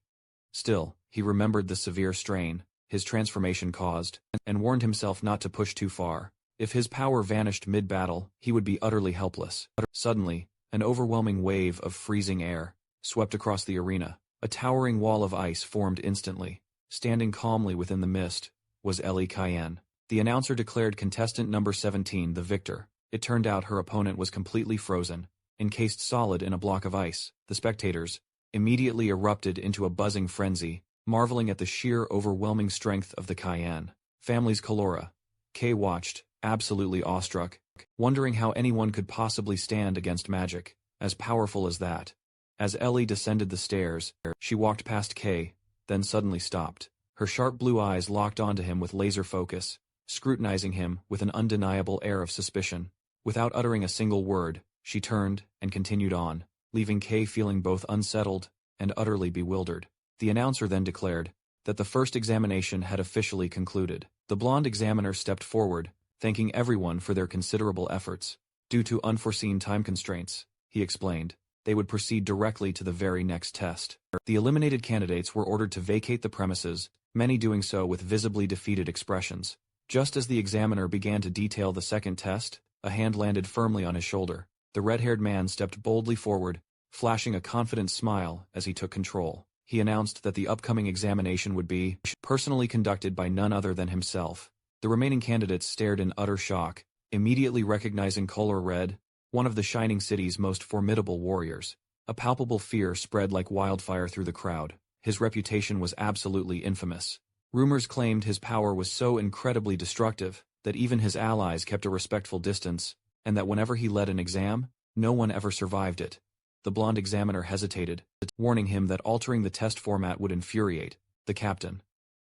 Still, he remembered the severe strain his transformation caused, and warned himself not to push too far. If his power vanished mid-battle, he would be utterly helpless. Suddenly, an overwhelming wave of freezing air swept across the arena. A towering wall of ice formed instantly. Standing calmly within the mist was Ellie Cayenne. The announcer declared contestant number 17 the victor. It turned out her opponent was completely frozen, encased solid in a block of ice. The spectators immediately erupted into a buzzing frenzy, marveling at the sheer overwhelming strength of the Cayenne. Family's Colora. Kay watched, absolutely awestruck, wondering how anyone could possibly stand against magic as powerful as that. As Ellie descended the stairs, she walked past Kay, then suddenly stopped. Her sharp blue eyes locked onto him with laser focus, scrutinizing him with an undeniable air of suspicion. Without uttering a single word, she turned and continued on, leaving Kay feeling both unsettled and utterly bewildered. The announcer then declared that the first examination had officially concluded. The blonde examiner stepped forward, thanking everyone for their considerable efforts. Due to unforeseen time constraints, he explained, they would proceed directly to the very next test. The eliminated candidates were ordered to vacate the premises, many doing so with visibly defeated expressions. Just as the examiner began to detail the second test, a hand landed firmly on his shoulder. The red-haired man stepped boldly forward, flashing a confident smile as he took control. He announced that the upcoming examination would be personally conducted by none other than himself. The remaining candidates stared in utter shock, immediately recognizing Color Red, one of the Shining City's most formidable warriors. A palpable fear spread like wildfire through the crowd. His reputation was absolutely infamous. Rumors claimed his power was so incredibly destructive that even his allies kept a respectful distance, and that whenever he led an exam, no one ever survived it. The blonde examiner hesitated, warning him that altering the test format would infuriate the captain.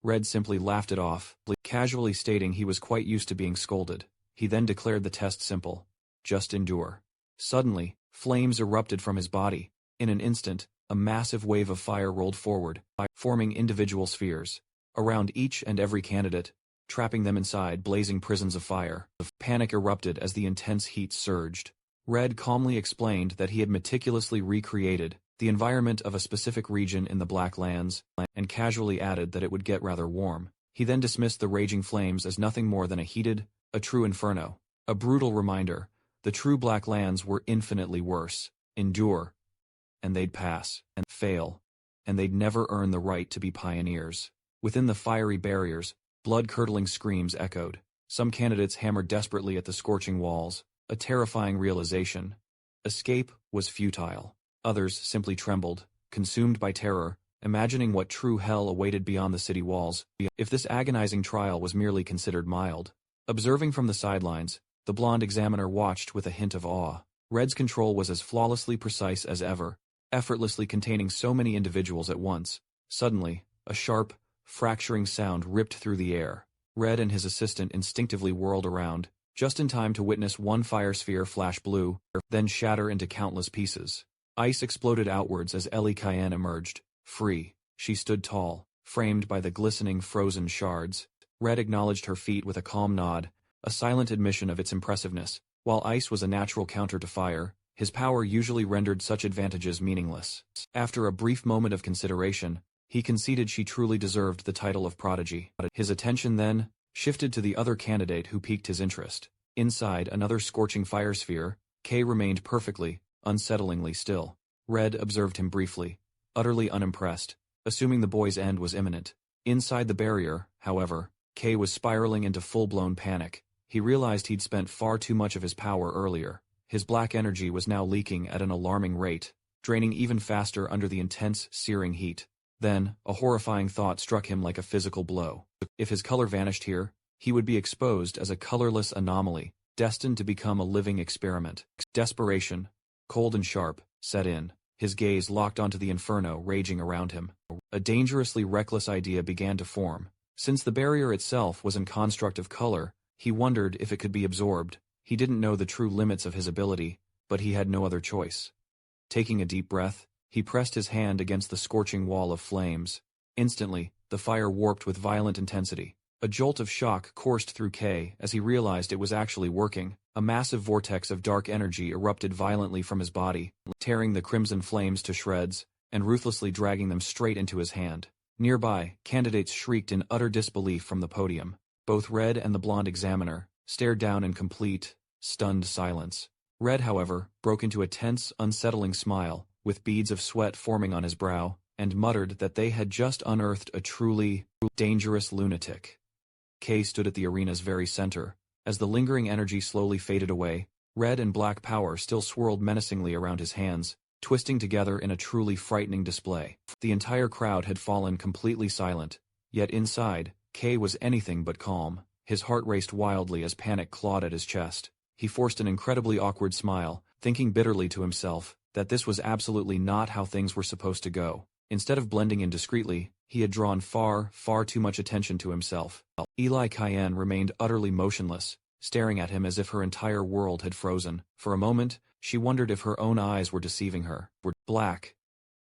Red simply laughed it off, casually stating he was quite used to being scolded. He then declared the test simple. Just endure. Suddenly, flames erupted from his body. In an instant, a massive wave of fire rolled forward, forming individual spheres around each and every candidate, trapping them inside blazing prisons of fire. Panic erupted as the intense heat surged. Red calmly explained that he had meticulously recreated the environment of a specific region in the Black Lands, and casually added that it would get rather warm. He then dismissed the raging flames as nothing more than a true inferno. A brutal reminder, the true Black Lands were infinitely worse. Endure, and they'd pass, and fail, and they'd never earn the right to be pioneers. Within the fiery barriers, blood-curdling screams echoed. Some candidates hammered desperately at the scorching walls, a terrifying realization. Escape was futile. Others simply trembled, consumed by terror, imagining what true hell awaited beyond the city walls, if this agonizing trial was merely considered mild. Observing from the sidelines, the blonde examiner watched with a hint of awe. Red's control was as flawlessly precise as ever, effortlessly containing so many individuals at once. Suddenly, a sharp, fracturing sound ripped through the air. Red and his assistant instinctively whirled around, just in time to witness one fire sphere flash blue, then shatter into countless pieces. Ice exploded outwards as Ellie Cayenne emerged. Free, she stood tall, framed by the glistening frozen shards. Red acknowledged her feat with a calm nod, a silent admission of its impressiveness. While ice was a natural counter to fire, his power usually rendered such advantages meaningless. After a brief moment of consideration, he conceded she truly deserved the title of prodigy. His attention then shifted to the other candidate who piqued his interest. Inside another scorching fire sphere, Kay remained perfectly, unsettlingly still. Red observed him briefly, utterly unimpressed, assuming the boy's end was imminent. Inside the barrier, however, Kay was spiraling into full-blown panic. He realized he'd spent far too much of his power earlier. His black energy was now leaking at an alarming rate, draining even faster under the intense, searing heat. Then, a horrifying thought struck him like a physical blow. If his color vanished here, he would be exposed as a colorless anomaly, destined to become a living experiment. Desperation, cold and sharp, set in. His gaze locked onto the inferno raging around him. A dangerously reckless idea began to form. Since the barrier itself was in construct of color, he wondered if it could be absorbed, He didn't know the true limits of his ability, but he had no other choice. Taking a deep breath, he pressed his hand against the scorching wall of flames. Instantly, the fire warped with violent intensity. A jolt of shock coursed through K as he realized it was actually working. A massive vortex of dark energy erupted violently from his body, tearing the crimson flames to shreds, and ruthlessly dragging them straight into his hand. Nearby, candidates shrieked in utter disbelief from the podium. Both Red and the blonde examiner stared down in complete, stunned silence. Red, however, broke into a tense, unsettling smile, with beads of sweat forming on his brow, and muttered that they had just unearthed a truly dangerous lunatic. K stood at the arena's very center. As the lingering energy slowly faded away, red and black power still swirled menacingly around his hands, twisting together in a truly frightening display. The entire crowd had fallen completely silent, yet inside, K was anything but calm. His heart raced wildly as panic clawed at his chest. He forced an incredibly awkward smile, thinking bitterly to himself that this was absolutely not how things were supposed to go. Instead of blending in discreetly, he had drawn far too much attention to himself. Eli Cayenne remained utterly motionless, staring at him as if her entire world had frozen. For a moment, she wondered if her own eyes were deceiving her. Black.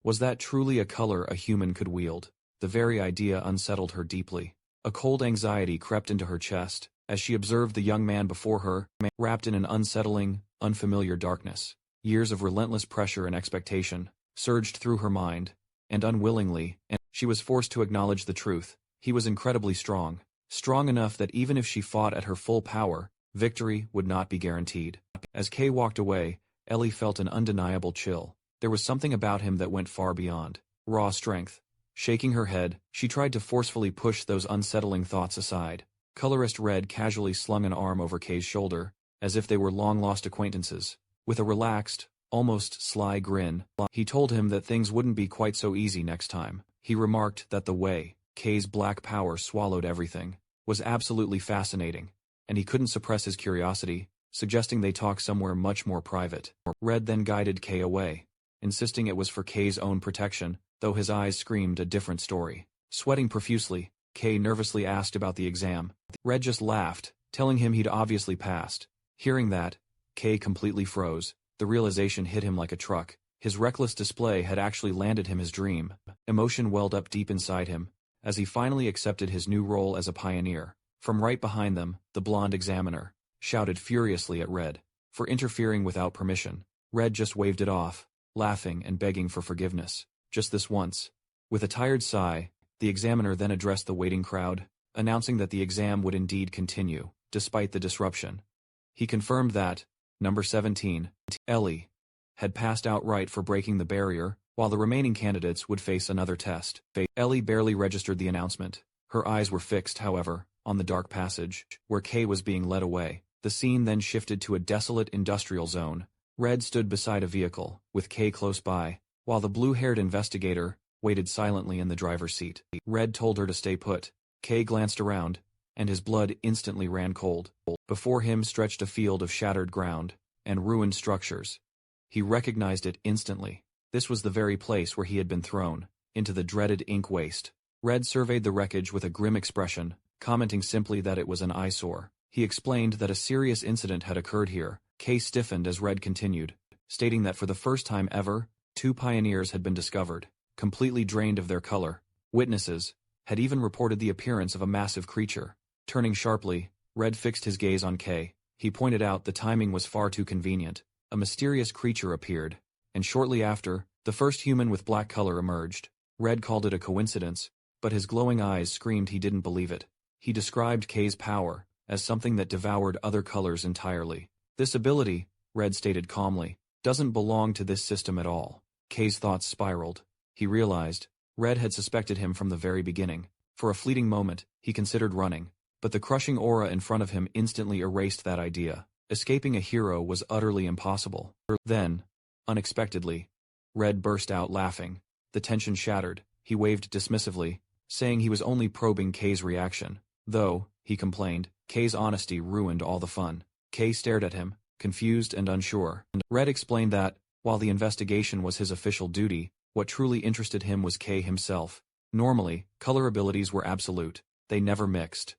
Was that truly a color a human could wield? The very idea unsettled her deeply. A cold anxiety crept into her chest as she observed the young man before her, wrapped in an unsettling, unfamiliar darkness. Years of relentless pressure and expectation surged through her mind, and unwillingly, she was forced to acknowledge the truth. He was incredibly strong. Strong enough that even if she fought at her full power, victory would not be guaranteed. As Kay walked away, Ellie felt an undeniable chill. There was something about him that went far beyond raw strength. Shaking her head, she tried to forcefully push those unsettling thoughts aside. Colorist Red casually slung an arm over Kay's shoulder, as if they were long-lost acquaintances. With a relaxed, almost sly grin, he told him that things wouldn't be quite so easy next time. He remarked that the way Kay's black power swallowed everything was absolutely fascinating, and he couldn't suppress his curiosity, suggesting they talk somewhere much more private. Red then guided Kay away, insisting it was for Kay's own protection, though his eyes screamed a different story. Sweating profusely, Kay nervously asked about the exam. Red just laughed, telling him he'd obviously passed. Hearing that, Kay completely froze. The realization hit him like a truck. His reckless display had actually landed him his dream. Emotion welled up deep inside him, as he finally accepted his new role as a pioneer. From right behind them, the blonde examiner shouted furiously at Red for interfering without permission. Red just waved it off, laughing and begging for forgiveness. Just this once. With a tired sigh, the examiner then addressed the waiting crowd, announcing that the exam would indeed continue, despite the disruption. He confirmed that number 17, Ellie, had passed outright for breaking the barrier, while the remaining candidates would face another test. Ellie barely registered the announcement. Her eyes were fixed, however, on the dark passage, where Kay was being led away. The scene then shifted to a desolate industrial zone. Red stood beside a vehicle, with Kay close by, while the blue-haired investigator waited silently in the driver's seat. Red told her to stay put. Kay glanced around, and his blood instantly ran cold. Before him stretched a field of shattered ground and ruined structures. He recognized it instantly. This was the very place where he had been thrown, into the dreaded ink waste. Red surveyed the wreckage with a grim expression, commenting simply that it was an eyesore. He explained that a serious incident had occurred here. Kay stiffened as Red continued, stating that for the first time ever, 2 pioneers had been discovered, completely drained of their color. Witnesses had even reported the appearance of a massive creature. Turning sharply, Red fixed his gaze on Kay. He pointed out the timing was far too convenient. A mysterious creature appeared, and shortly after, the first human with black color emerged. Red called it a coincidence, but his glowing eyes screamed he didn't believe it. He described Kay's power as something that devoured other colors entirely. This ability, Red stated calmly, doesn't belong to this system at all. Kay's thoughts spiraled. He realized Red had suspected him from the very beginning. For a fleeting moment, he considered running, but the crushing aura in front of him instantly erased that idea. Escaping a hero was utterly impossible. Then, unexpectedly, Red burst out laughing. The tension shattered. He waved dismissively, saying he was only probing Kay's reaction. Though, he complained, Kay's honesty ruined all the fun. Kay stared at him, confused and unsure. Red explained that, while the investigation was his official duty, what truly interested him was Kay himself. Normally, color abilities were absolute. They never mixed,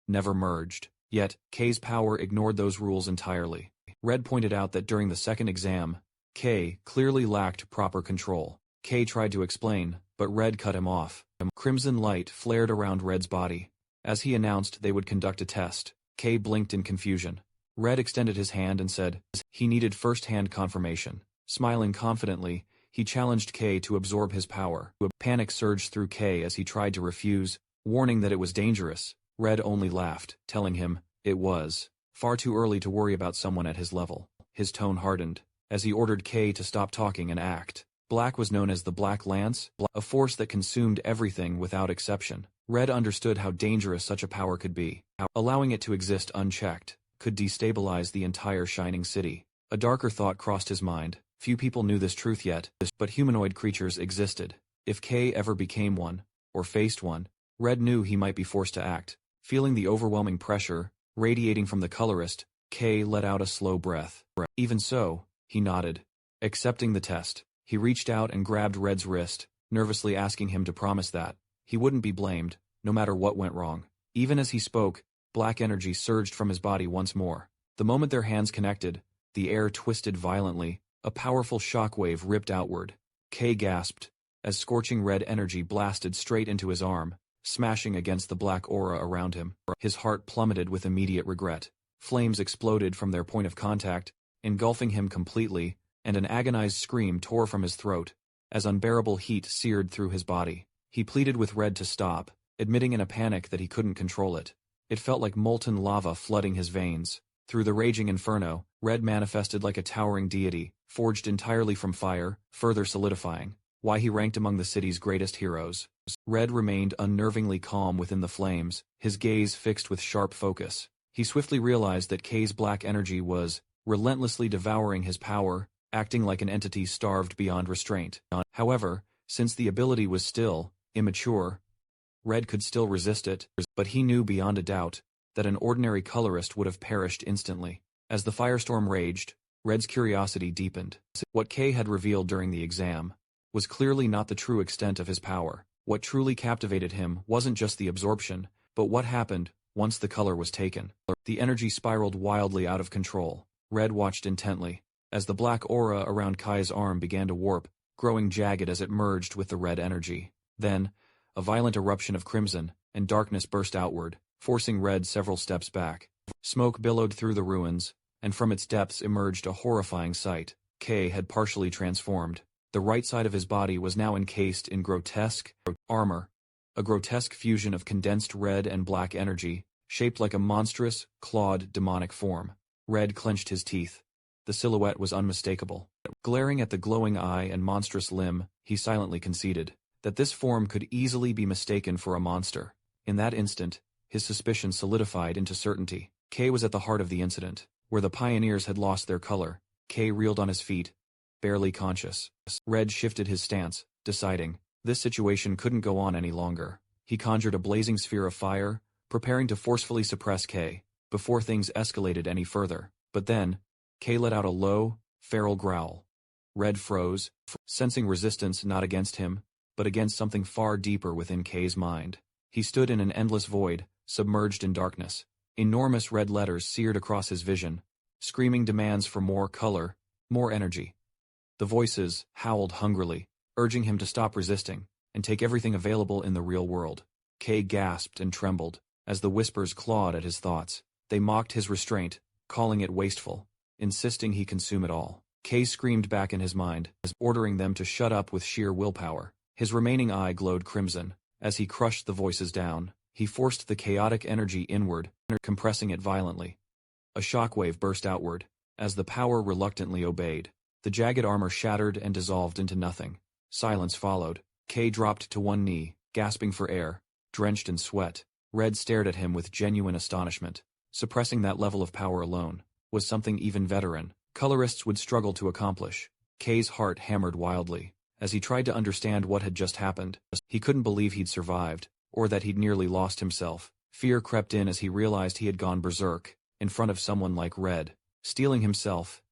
never merged. Yet, K's power ignored those rules entirely. Red pointed out that during the second exam, K clearly lacked proper control. K tried to explain, but Red cut him off. Crimson light flared around Red's body. As he announced they would conduct a test, K blinked in confusion. Red extended his hand and said he needed first-hand confirmation. Smiling confidently, he challenged K to absorb his power. Panic surged through K as he tried to refuse, warning that it was dangerous. Red only laughed, telling him it was far too early to worry about someone at his level. His tone hardened, as he ordered K to stop talking and act. Black was known as the Black Lance, a force that consumed everything without exception. Red understood how dangerous such a power could be. Allowing it to exist unchecked could destabilize the entire Shining City. A darker thought crossed his mind. Few people knew this truth yet, but humanoid creatures existed. If K ever became one, or faced one, Red knew he might be forced to act. Feeling the overwhelming pressure radiating from the colorist, K let out a slow breath. Even so, he nodded. Accepting the test, he reached out and grabbed Red's wrist, nervously asking him to promise that he wouldn't be blamed, no matter what went wrong. Even as he spoke, black energy surged from his body once more. The moment their hands connected, the air twisted violently, a powerful shockwave ripped outward. K gasped, as scorching red energy blasted straight into his arm, smashing against the black aura around him. His heart plummeted with immediate regret. Flames exploded from their point of contact, engulfing him completely, and an agonized scream tore from his throat, as unbearable heat seared through his body. He pleaded with Red to stop, admitting in a panic that he couldn't control it. It felt like molten lava flooding his veins. Through the raging inferno, Red manifested like a towering deity, forged entirely from fire, further solidifying why he ranked among the city's greatest heroes. Red remained unnervingly calm within the flames, his gaze fixed with sharp focus. He swiftly realized that K's black energy was relentlessly devouring his power, acting like an entity starved beyond restraint. However, since the ability was still immature, Red could still resist it, but he knew beyond a doubt that an ordinary colorist would have perished instantly. As the firestorm raged, Red's curiosity deepened. What K had revealed during the exam was clearly not the true extent of his power. What truly captivated him wasn't just the absorption, but what happened once the color was taken. The energy spiraled wildly out of control. Red watched intently, as the black aura around Kai's arm began to warp, growing jagged as it merged with the red energy. Then, a violent eruption of crimson and darkness burst outward, forcing Red several steps back. Smoke billowed through the ruins, and from its depths emerged a horrifying sight. K had partially transformed. The right side of his body was now encased in grotesque armor, a grotesque fusion of condensed red and black energy, shaped like a monstrous, clawed, demonic form. Red clenched his teeth. The silhouette was unmistakable. Glaring at the glowing eye and monstrous limb, he silently conceded that this form could easily be mistaken for a monster. In that instant, his suspicion solidified into certainty. K was at the heart of the incident. Where the pioneers had lost their color, K reeled on his feet, barely conscious. Red shifted his stance, deciding this situation couldn't go on any longer. He conjured a blazing sphere of fire, preparing to forcefully suppress K, before things escalated any further. But then, K let out a low, feral growl. Red froze, sensing resistance not against him, but against something far deeper within K's mind. He stood in an endless void, submerged in darkness. Enormous red letters seared across his vision, screaming demands for more color, more energy. The voices howled hungrily, urging him to stop resisting and take everything available in the real world. K gasped and trembled as the whispers clawed at his thoughts. They mocked his restraint, calling it wasteful, insisting he consume it all. K screamed back in his mind, ordering them to shut up with sheer willpower. His remaining eye glowed crimson. As he crushed the voices down, he forced the chaotic energy inward, compressing it violently. A shockwave burst outward, as the power reluctantly obeyed. The jagged armor shattered and dissolved into nothing. Silence followed. K dropped to one knee, gasping for air, drenched in sweat. Red stared at him with genuine astonishment. Suppressing that level of power alone was something even veteran colorists would struggle to accomplish. K's heart hammered wildly. As he tried to understand what had just happened, he couldn't believe he'd survived, or that he'd nearly lost himself. Fear crept in as he realized he had gone berserk, in front of someone like Red. Steeling himself,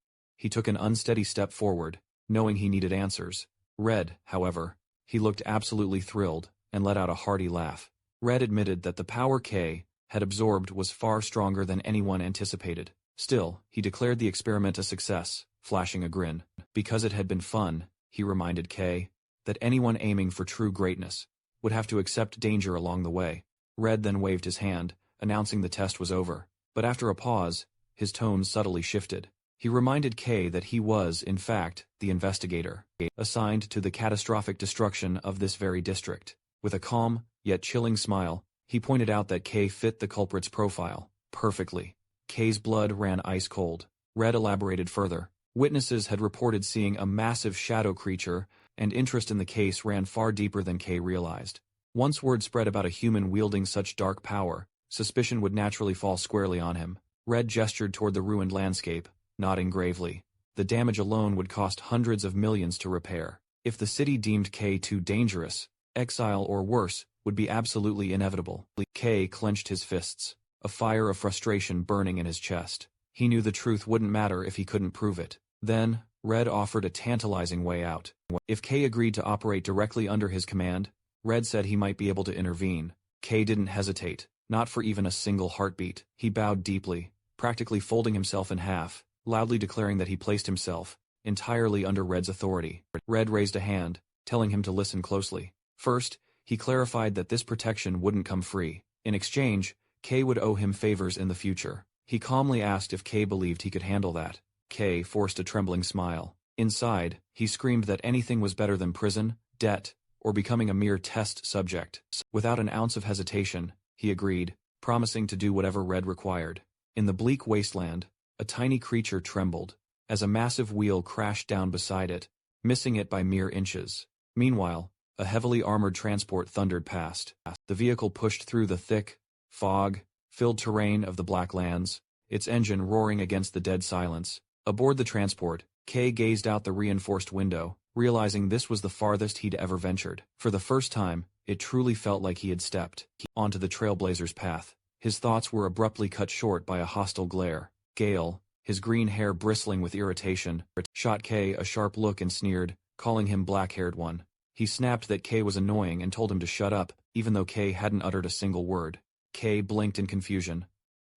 he took an unsteady step forward, knowing he needed answers. Red, however, he looked absolutely thrilled, and let out a hearty laugh. Red admitted that the power K had absorbed was far stronger than anyone anticipated. Still, he declared the experiment a success, flashing a grin. Because it had been fun, he reminded Kay, that anyone aiming for true greatness would have to accept danger along the way. Red then waved his hand, announcing the test was over. But after a pause, his tone subtly shifted. He reminded Kay that he was, in fact, the investigator, assigned to the catastrophic destruction of this very district. With a calm, yet chilling smile, he pointed out that Kay fit the culprit's profile perfectly. Kay's blood ran ice cold. Red elaborated further. Witnesses had reported seeing a massive shadow creature, and interest in the case ran far deeper than Kay realized. Once word spread about a human wielding such dark power, suspicion would naturally fall squarely on him. Red gestured toward the ruined landscape, nodding gravely. The damage alone would cost hundreds of millions to repair. If the city deemed Kay too dangerous, exile or worse would be absolutely inevitable. Kay clenched his fists, a fire of frustration burning in his chest. He knew the truth wouldn't matter if he couldn't prove it. Then, Red offered a tantalizing way out. If Kay agreed to operate directly under his command, Red said he might be able to intervene. Kay didn't hesitate, not for even a single heartbeat. He bowed deeply, practically folding himself in half, loudly declaring that he placed himself entirely under Red's authority. Red raised a hand, telling him to listen closely. First, he clarified that this protection wouldn't come free. In exchange, Kay would owe him favors in the future. He calmly asked if Kay believed he could handle that. Kay forced a trembling smile. Inside, he screamed that anything was better than prison, debt, or becoming a mere test subject. Without an ounce of hesitation, he agreed, promising to do whatever Red required. In the bleak wasteland, a tiny creature trembled, as a massive wheel crashed down beside it, missing it by mere inches. Meanwhile, a heavily armored transport thundered past. The vehicle pushed through the thick, fog-filled terrain of the Black Lands, its engine roaring against the dead silence. Aboard the transport, Kay gazed out the reinforced window, realizing this was the farthest he'd ever ventured. For the first time, it truly felt like he had stepped onto the Trailblazer's path. His thoughts were abruptly cut short by a hostile glare. Gale, his green hair bristling with irritation, shot Kay a sharp look and sneered, calling him black-haired one. He snapped that Kay was annoying and told him to shut up, even though Kay hadn't uttered a single word. Kay blinked in confusion,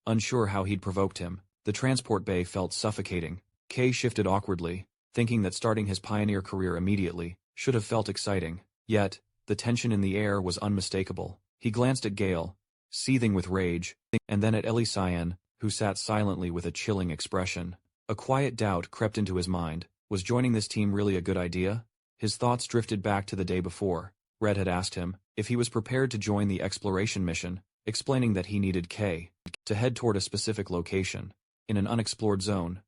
unsure how he'd provoked him. The transport bay felt suffocating. Kay shifted awkwardly, thinking that starting his pioneer career immediately should have felt exciting. Yet, the tension in the air was unmistakable. He glanced at Gale, seething with rage, and then at Ellie Cyan, who sat silently with a chilling expression. A quiet doubt crept into his mind. Was joining this team really a good idea? His thoughts drifted back to the day before. Red had asked him if he was prepared to join the exploration mission, explaining that he needed Kay to head toward a specific location, in an unexplored zone.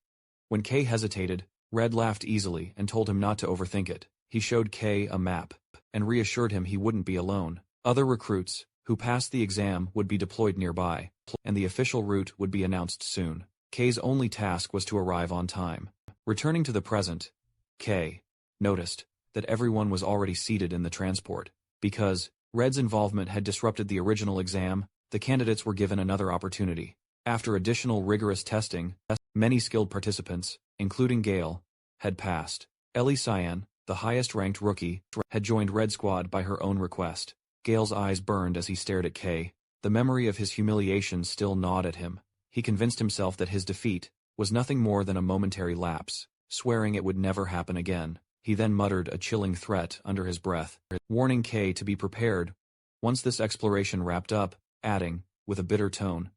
When Kay hesitated, Red laughed easily and told him not to overthink it. He showed Kay a map, and reassured him he wouldn't be alone. Other recruits, who passed the exam, would be deployed nearby, and the official route would be announced soon. Kay's only task was to arrive on time. Returning to the present, Kay noticed that everyone was already seated in the transport. Because Red's involvement had disrupted the original exam, the candidates were given another opportunity. After additional rigorous testing, many skilled participants, including Gale, had passed. Ellie Cyan, the highest-ranked rookie, had joined Red Squad by her own request. Gale's eyes burned as he stared at Kay. The memory of his humiliation still gnawed at him. He convinced himself that his defeat was nothing more than a momentary lapse, swearing it would never happen again. He then muttered a chilling threat under his breath, warning Kay to be prepared once this exploration wrapped up, adding, with a bitter tone,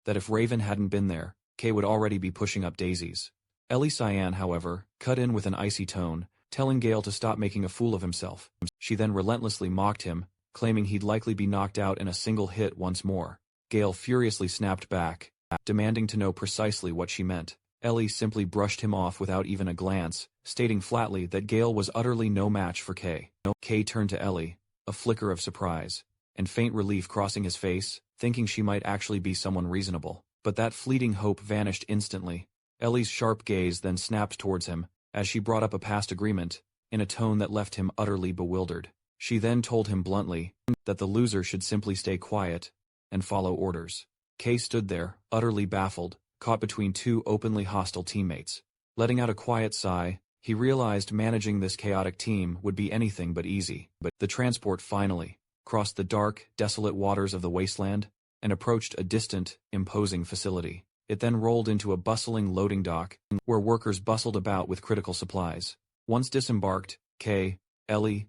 that if Raven hadn't been there, Kay would already be pushing up daisies. Ellie Cyan, however, cut in with an icy tone, telling Gale to stop making a fool of himself. She then relentlessly mocked him, claiming he'd likely be knocked out in a single hit once more. Gale furiously snapped back, demanding to know precisely what she meant. Ellie simply brushed him off without even a glance, stating flatly that Gale was utterly no match for Kay. Kay turned to Ellie, a flicker of surprise and faint relief crossing his face, thinking she might actually be someone reasonable. But that fleeting hope vanished instantly. Ellie's sharp gaze then snapped towards him, as she brought up a past agreement, in a tone that left him utterly bewildered. She then told him bluntly that the loser should simply stay quiet and follow orders. Kay stood there, utterly baffled, caught between two openly hostile teammates. Letting out a quiet sigh, he realized managing this chaotic team would be anything but easy. But the transport finally crossed the dark, desolate waters of the wasteland, and approached a distant, imposing facility. It then rolled into a bustling loading dock, where workers bustled about with critical supplies. Once disembarked, Kay, Ellie,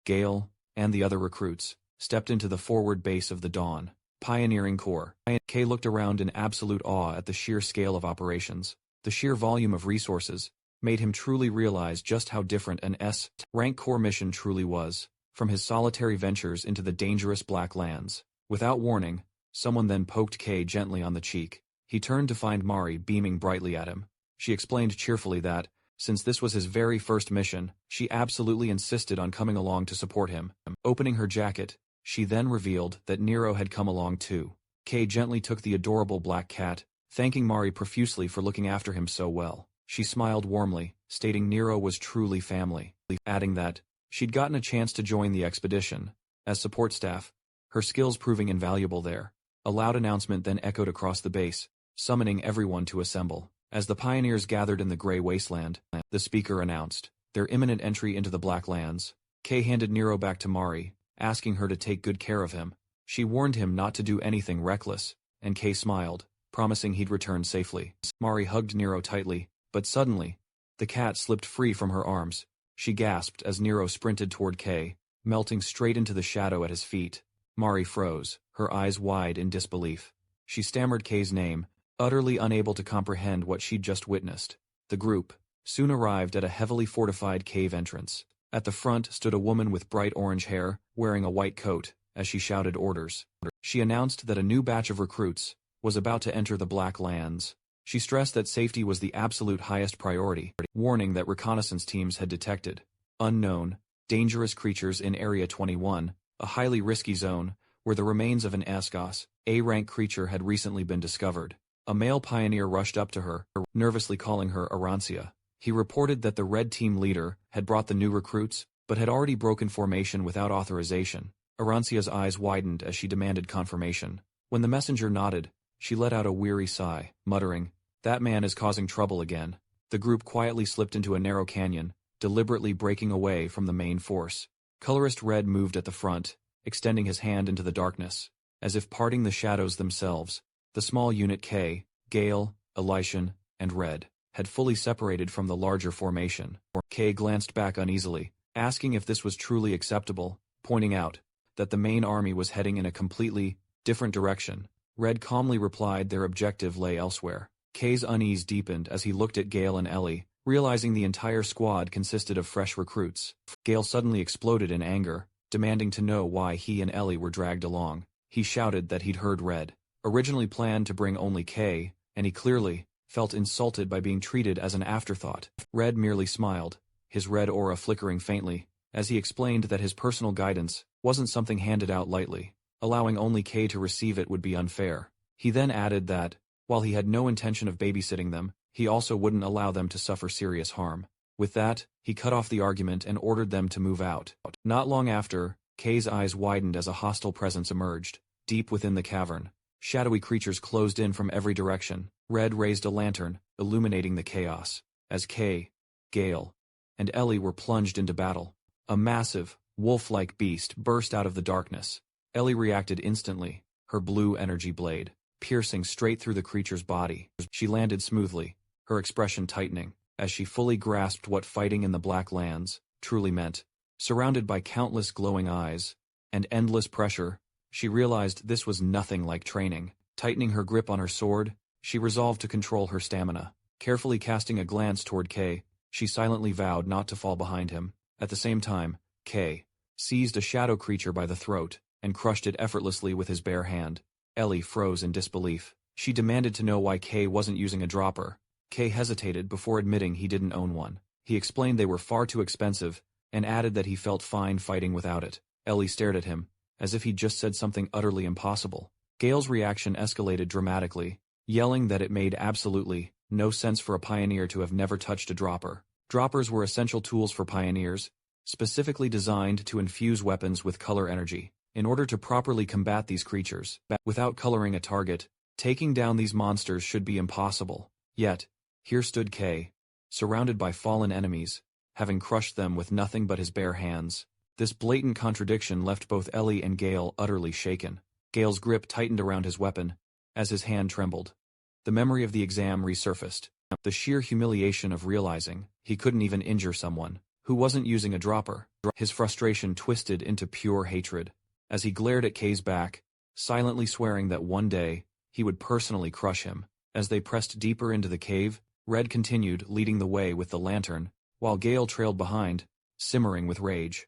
Gale, and the other recruits stepped into the forward base of the Dawn Pioneering Corps. Kay looked around in absolute awe at the sheer scale of operations. The sheer volume of resources made him truly realize just how different an S-rank Corps mission truly was, from his solitary ventures into the dangerous Black Lands. Without warning, someone then poked Kay gently on the cheek. He turned to find Mari beaming brightly at him. She explained cheerfully that, since this was his very first mission, she absolutely insisted on coming along to support him. Opening her jacket, she then revealed that Nero had come along too. Kay gently took the adorable black cat, thanking Mari profusely for looking after him so well. She smiled warmly, stating Nero was truly family, adding that she'd gotten a chance to join the expedition as support staff, her skills proving invaluable there. A loud announcement then echoed across the base, summoning everyone to assemble. As the pioneers gathered in the gray wasteland, the speaker announced their imminent entry into the Black Lands. Kay handed Nero back to Mari, asking her to take good care of him. She warned him not to do anything reckless, and Kay smiled, promising he'd return safely. Mari hugged Nero tightly, but suddenly, the cat slipped free from her arms. She gasped as Nero sprinted toward Kay, melting straight into the shadow at his feet. Mari froze, her eyes wide in disbelief. She stammered Kay's name, utterly unable to comprehend what she'd just witnessed. The group soon arrived at a heavily fortified cave entrance. At the front stood a woman with bright orange hair, wearing a white coat, as she shouted orders. She announced that a new batch of recruits was about to enter the Black Lands. She stressed that safety was the absolute highest priority, warning that reconnaissance teams had detected unknown, dangerous creatures in Area 21, a highly risky zone, where the remains of an Asgos, A-rank creature had recently been discovered. A male pioneer rushed up to her, nervously calling her Arancia. He reported that the Red Team leader had brought the new recruits, but had already broken formation without authorization. Arancia's eyes widened as she demanded confirmation. When the messenger nodded, she let out a weary sigh, muttering, "That man is causing trouble again." The group quietly slipped into a narrow canyon, deliberately breaking away from the main force. Colorist Red moved at the front, extending his hand into the darkness, as if parting the shadows themselves. The small unit K, Gale, Elishon, and Red had fully separated from the larger formation. K glanced back uneasily, asking if this was truly acceptable, pointing out that the main army was heading in a completely different direction. Red calmly replied their objective lay elsewhere. K's unease deepened as he looked at Gale and Ellie, realizing the entire squad consisted of fresh recruits. Gale suddenly exploded in anger, demanding to know why he and Ellie were dragged along. He shouted that he'd heard Red originally planned to bring only K, and he clearly felt insulted by being treated as an afterthought. Red merely smiled, his red aura flickering faintly, as he explained that his personal guidance wasn't something handed out lightly. Allowing only K to receive it would be unfair. He then added that, while he had no intention of babysitting them, he also wouldn't allow them to suffer serious harm. With that, he cut off the argument and ordered them to move out. Not long after, K's eyes widened as a hostile presence emerged, deep within the cavern. Shadowy creatures closed in from every direction. Red raised a lantern, illuminating the chaos. As K, Gale, and Ellie were plunged into battle, a massive, wolf-like beast burst out of the darkness. Ellie reacted instantly, her blue energy blade piercing straight through the creature's body. She landed smoothly, her expression tightening, as she fully grasped what fighting in the Black Lands truly meant. Surrounded by countless glowing eyes and endless pressure, she realized this was nothing like training. Tightening her grip on her sword, she resolved to control her stamina. Carefully casting a glance toward K, she silently vowed not to fall behind him. At the same time, K seized a shadow creature by the throat and crushed it effortlessly with his bare hand. Ellie froze in disbelief. She demanded to know why K wasn't using a dropper. K hesitated before admitting he didn't own one. He explained they were far too expensive, and added that he felt fine fighting without it. Ellie stared at him, as if he'd just said something utterly impossible. Gale's reaction escalated dramatically, yelling that it made absolutely no sense for a pioneer to have never touched a dropper. Droppers were essential tools for pioneers, specifically designed to infuse weapons with color energy. In order to properly combat these creatures, without coloring a target, taking down these monsters should be impossible. Yet, here stood K, surrounded by fallen enemies, having crushed them with nothing but his bare hands. This blatant contradiction left both Ellie and Gale utterly shaken. Gale's grip tightened around his weapon, as his hand trembled. The memory of the exam resurfaced. The sheer humiliation of realizing he couldn't even injure someone who wasn't using a dropper. His frustration twisted into pure hatred, as he glared at Kay's back, silently swearing that one day, he would personally crush him. As they pressed deeper into the cave, Red continued leading the way with the lantern, while Gale trailed behind, simmering with rage.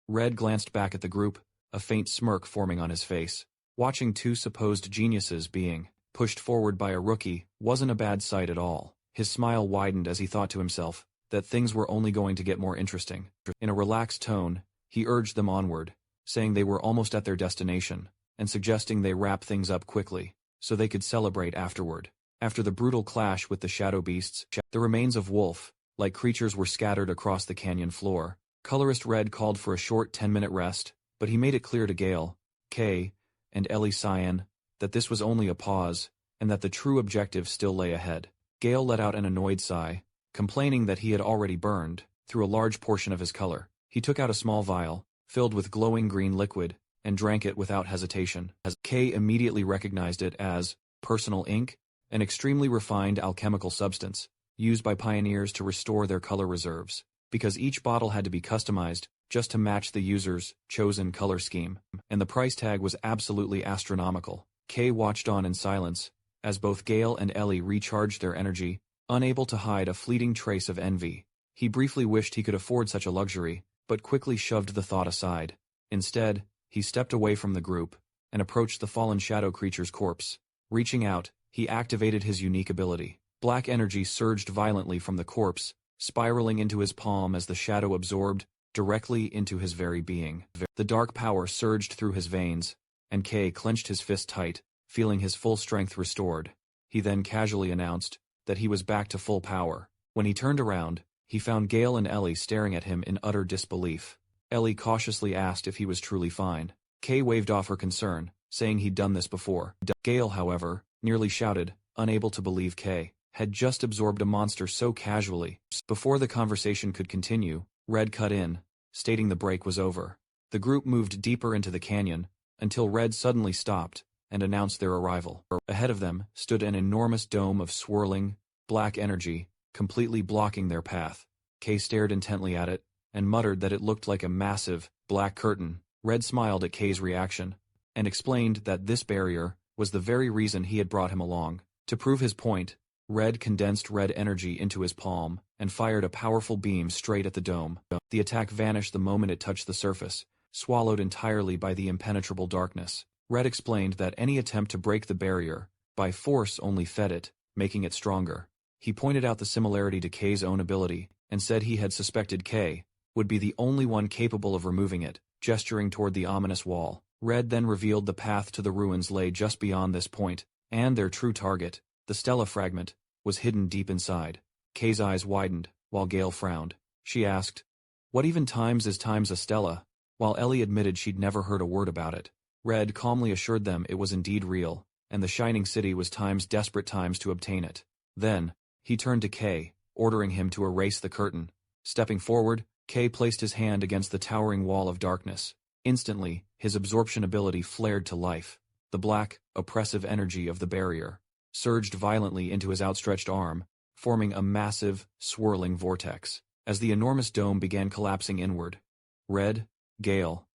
Red glanced back at the group, a faint smirk forming on his face. Watching two supposed geniuses being pushed forward by a rookie wasn't a bad sight at all. His smile widened as he thought to himself that things were only going to get more interesting. In a relaxed tone, he urged them onward, saying they were almost at their destination, and suggesting they wrap things up quickly, so they could celebrate afterward. After the brutal clash with the shadow beasts, the remains of wolf-like creatures were scattered across the canyon floor. Colorist Red called for a short 10-minute rest, but he made it clear to Gale, Kay, and Ellie Cyan that this was only a pause, and that the true objective still lay ahead. Gale let out an annoyed sigh, complaining that he had already burned through a large portion of his color. He took out a small vial, filled with glowing green liquid, and drank it without hesitation. As Kay immediately recognized it as personal ink, an extremely refined alchemical substance, used by pioneers to restore their color reserves, because each bottle had to be customized just to match the user's chosen color scheme, and the price tag was absolutely astronomical. Kay watched on in silence, as both Gale and Ellie recharged their energy, unable to hide a fleeting trace of envy. He briefly wished he could afford such a luxury, but quickly shoved the thought aside. Instead, he stepped away from the group, and approached the fallen shadow creature's corpse. Reaching out, he activated his unique ability. Black energy surged violently from the corpse, spiraling into his palm as the shadow absorbed directly into his very being. The dark power surged through his veins, and Kay clenched his fist tight, feeling his full strength restored. He then casually announced that he was back to full power. When he turned around, he found Gale and Ellie staring at him in utter disbelief. Ellie cautiously asked if he was truly fine. Kay waved off her concern, saying he'd done this before. Gale, however, nearly shouted, unable to believe Kay had just absorbed a monster so casually. Before the conversation could continue, Red cut in, stating the break was over. The group moved deeper into the canyon, until Red suddenly stopped and announced their arrival. Ahead of them stood an enormous dome of swirling, black energy, completely blocking their path. Kay stared intently at it, and muttered that it looked like a massive, black curtain. Red smiled at Kay's reaction, and explained that this barrier was the very reason he had brought him along. To prove his point, Red condensed red energy into his palm, and fired a powerful beam straight at the dome. The attack vanished the moment it touched the surface, swallowed entirely by the impenetrable darkness. Red explained that any attempt to break the barrier, by force only fed it, making it stronger. He pointed out the similarity to Kay's own ability, and said he had suspected Kay would be the only one capable of removing it, gesturing toward the ominous wall. Red then revealed the path to the ruins lay just beyond this point, and their true target, the Stella fragment, was hidden deep inside. Kay's eyes widened, while Gale frowned. She asked, "What even times is times a Stella?" While Ellie admitted she'd never heard a word about it. Red calmly assured them it was indeed real, and the Shining City was times desperate times to obtain it. Then, he turned to Kay, ordering him to erase the curtain. Stepping forward, Kay placed his hand against the towering wall of darkness. Instantly, his absorption ability flared to life. The black, oppressive energy of the barrier surged violently into his outstretched arm, forming a massive, swirling vortex. As the enormous dome began collapsing inward, Red, Gale,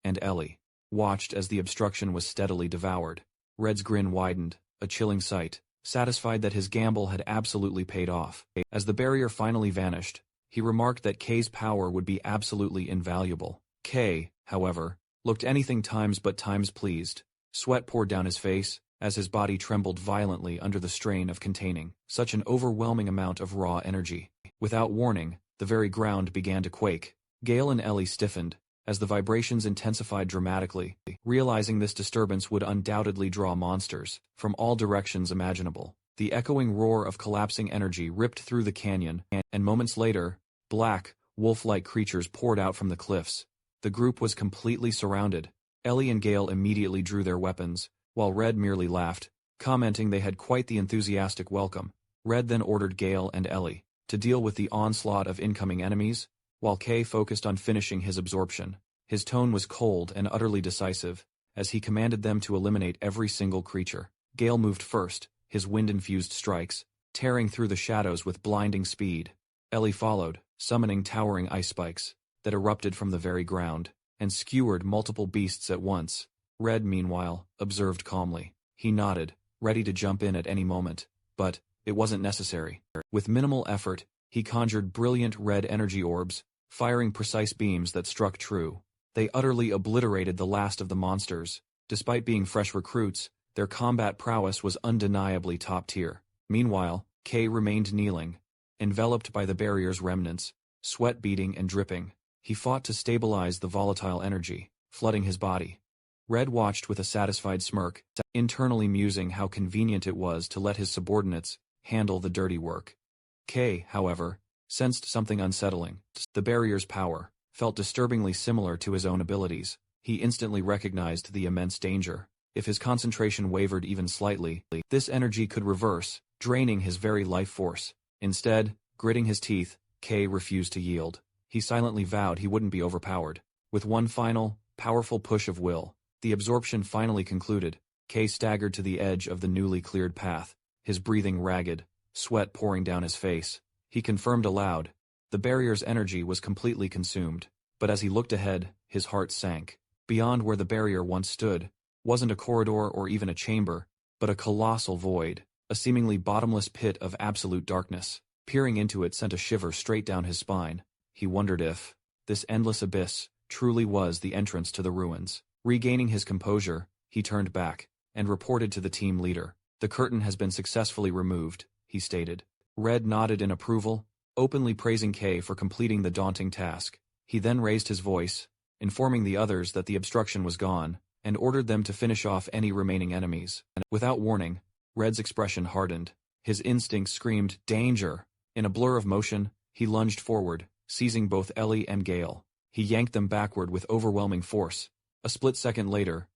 and Ellie watched as the obstruction was steadily devoured. Red's grin widened, a chilling sight, satisfied that his gamble had absolutely paid off. As the barrier finally vanished, he remarked that Kay's power would be absolutely invaluable. Kay, however, looked anything times but times pleased. Sweat poured down his face, as his body trembled violently under the strain of containing such an overwhelming amount of raw energy. Without warning, the very ground began to quake. Gale and Ellie stiffened, as the vibrations intensified dramatically, realizing this disturbance would undoubtedly draw monsters from all directions imaginable. The echoing roar of collapsing energy ripped through the canyon, and moments later, black, wolf-like creatures poured out from the cliffs. The group was completely surrounded. Ellie and Gale immediately drew their weapons, while Red merely laughed, commenting they had quite the enthusiastic welcome. Red then ordered Gale and Ellie to deal with the onslaught of incoming enemies, while Kay focused on finishing his absorption. His tone was cold and utterly decisive, as he commanded them to eliminate every single creature. Gale moved first, his wind-infused strikes, tearing through the shadows with blinding speed. Ellie followed, summoning towering ice spikes that erupted from the very ground and skewered multiple beasts at once. Red, meanwhile, observed calmly. He nodded, ready to jump in at any moment, but it wasn't necessary. With minimal effort, he conjured brilliant red energy orbs, firing precise beams that struck true. They utterly obliterated the last of the monsters. Despite being fresh recruits, their combat prowess was undeniably top tier. Meanwhile, Kay remained kneeling, enveloped by the barrier's remnants, sweat beading and dripping. He fought to stabilize the volatile energy, flooding his body. Red watched with a satisfied smirk, internally musing how convenient it was to let his subordinates handle the dirty work. Kay, however, sensed something unsettling. The barrier's power felt disturbingly similar to his own abilities. He instantly recognized the immense danger. If his concentration wavered even slightly, this energy could reverse, draining his very life force. Instead, gritting his teeth, Kay refused to yield. He silently vowed he wouldn't be overpowered. With one final, powerful push of will, the absorption finally concluded. Kay staggered to the edge of the newly cleared path, his breathing ragged, sweat pouring down his face. He confirmed aloud. The barrier's energy was completely consumed, but as he looked ahead, his heart sank. Beyond where the barrier once stood wasn't a corridor or even a chamber, but a colossal void, a seemingly bottomless pit of absolute darkness. Peering into it sent a shiver straight down his spine. He wondered if this endless abyss truly was the entrance to the ruins. Regaining his composure, he turned back and reported to the team leader. "The curtain has been successfully removed," he stated. Red nodded in approval, openly praising Kay for completing the daunting task. He then raised his voice, informing the others that the obstruction was gone, and ordered them to finish off any remaining enemies. Without warning, Red's expression hardened. His instincts screamed, "Danger!" In a blur of motion, he lunged forward, seizing both Ellie and Gale. He yanked them backward with overwhelming force. A split second later,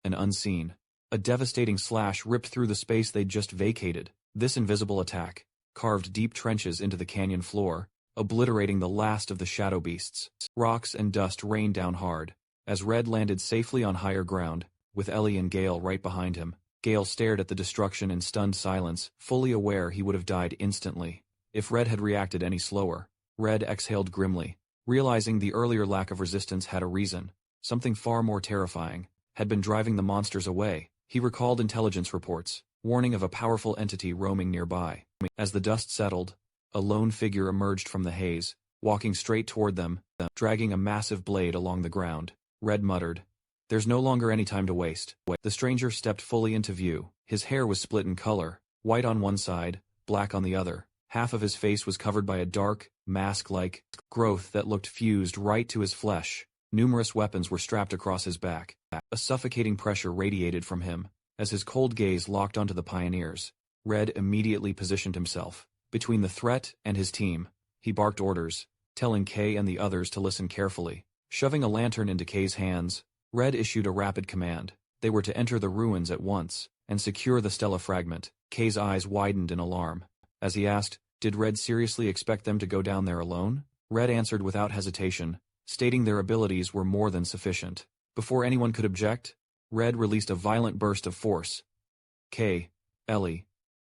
an unseen, a devastating slash ripped through the space they'd just vacated. This invisible attack carved deep trenches into the canyon floor, obliterating the last of the shadow beasts. Rocks and dust rained down hard. As Red landed safely on higher ground, with Ellie and Gale right behind him, Gale stared at the destruction in stunned silence, fully aware he would have died instantly if Red had reacted any slower. Red exhaled grimly, realizing the earlier lack of resistance had a reason. Something far more terrifying had been driving the monsters away. He recalled intelligence reports, warning of a powerful entity roaming nearby. As the dust settled, a lone figure emerged from the haze, walking straight toward them, dragging a massive blade along the ground. Red muttered, "There's no longer any time to waste." The stranger stepped fully into view. His hair was split in color, white on one side, black on the other. Half of his face was covered by a dark, mask-like growth that looked fused right to his flesh. Numerous weapons were strapped across his back. A suffocating pressure radiated from him. As his cold gaze locked onto the pioneers, Red immediately positioned himself between the threat and his team. He barked orders, telling Kay and the others to listen carefully. Shoving a lantern into Kay's hands, Red issued a rapid command. They were to enter the ruins at once and secure the Stella fragment. Kay's eyes widened in alarm. As he asked, did Red seriously expect them to go down there alone? Red answered without hesitation, stating their abilities were more than sufficient. Before anyone could object, Red released a violent burst of force. Kay, Ellie,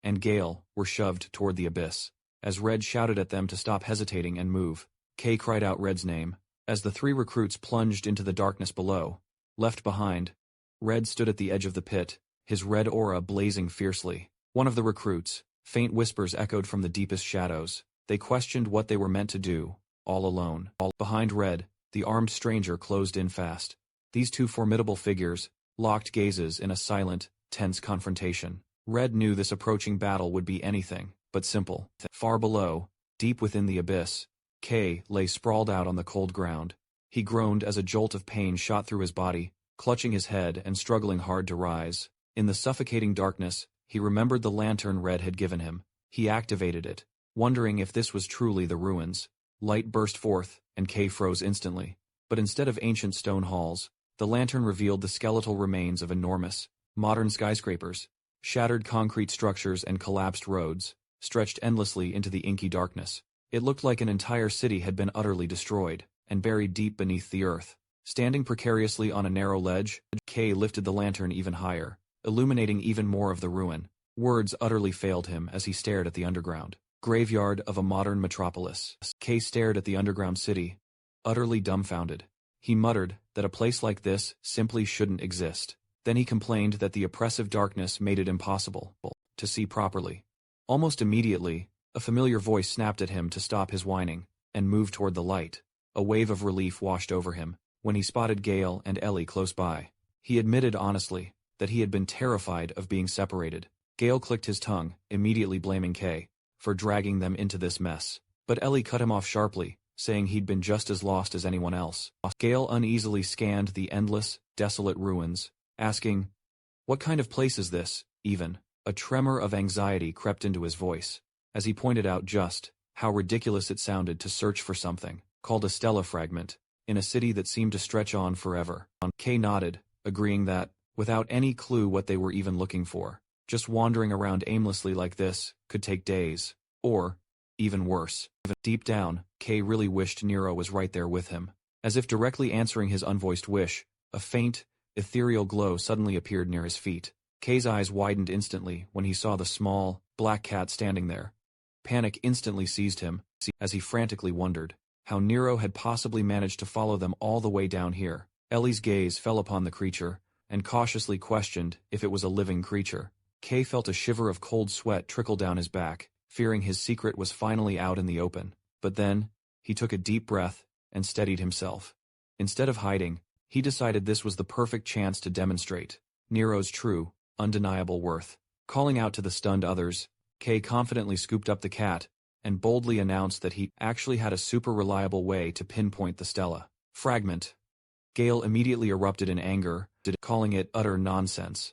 and Gale were shoved toward the abyss. As Red shouted at them to stop hesitating and move, Kay cried out Red's name. As the three recruits plunged into the darkness below, left behind, Red stood at the edge of the pit, his red aura blazing fiercely. One of the recruits, faint whispers echoed from the deepest shadows. They questioned what they were meant to do, all alone. Behind Red, the armed stranger closed in fast. These two formidable figures locked gazes in a silent, tense confrontation. Red knew this approaching battle would be anything but simple. Far below, deep within the abyss, Kay lay sprawled out on the cold ground. He groaned as a jolt of pain shot through his body, clutching his head and struggling hard to rise. In the suffocating darkness, he remembered the lantern Red had given him. He activated it, wondering if this was truly the ruins. Light burst forth, and Kay froze instantly. But instead of ancient stone halls, the lantern revealed the skeletal remains of enormous, modern skyscrapers. Shattered concrete structures and collapsed roads stretched endlessly into the inky darkness. It looked like an entire city had been utterly destroyed and buried deep beneath the earth. Standing precariously on a narrow ledge, Kay lifted the lantern even higher, illuminating even more of the ruin. Words utterly failed him as he stared at the underground graveyard of a modern metropolis. Kay stared at the underground city, utterly dumbfounded. He muttered that a place like this simply shouldn't exist. Then he complained that the oppressive darkness made it impossible to see properly. Almost immediately, a familiar voice snapped at him to stop his whining, and move toward the light. A wave of relief washed over him when he spotted Gale and Ellie close by. He admitted honestly that he had been terrified of being separated. Gale clicked his tongue, immediately blaming Kay for dragging them into this mess. But Ellie cut him off sharply, saying he'd been just as lost as anyone else. Gale uneasily scanned the endless, desolate ruins, asking, "What kind of place is this, even?" A tremor of anxiety crept into his voice, as he pointed out just how ridiculous it sounded to search for something called a stella fragment in a city that seemed to stretch on forever. Kay nodded, agreeing that, without any clue what they were even looking for, just wandering around aimlessly like this could take days, or, even worse. Deep down, Kay really wished Nero was right there with him. As if directly answering his unvoiced wish, a faint, ethereal glow suddenly appeared near his feet. Kay's eyes widened instantly when he saw the small, black cat standing there. Panic instantly seized him, as he frantically wondered how Nero had possibly managed to follow them all the way down here. Ellie's gaze fell upon the creature, and cautiously questioned if it was a living creature. Kay felt a shiver of cold sweat trickle down his back, fearing his secret was finally out in the open. But then, he took a deep breath and steadied himself. Instead of hiding, he decided this was the perfect chance to demonstrate Nero's true, undeniable worth. Calling out to the stunned others, Kay confidently scooped up the cat and boldly announced that he actually had a super reliable way to pinpoint the stella fragment. Gale immediately erupted in anger, calling it utter nonsense.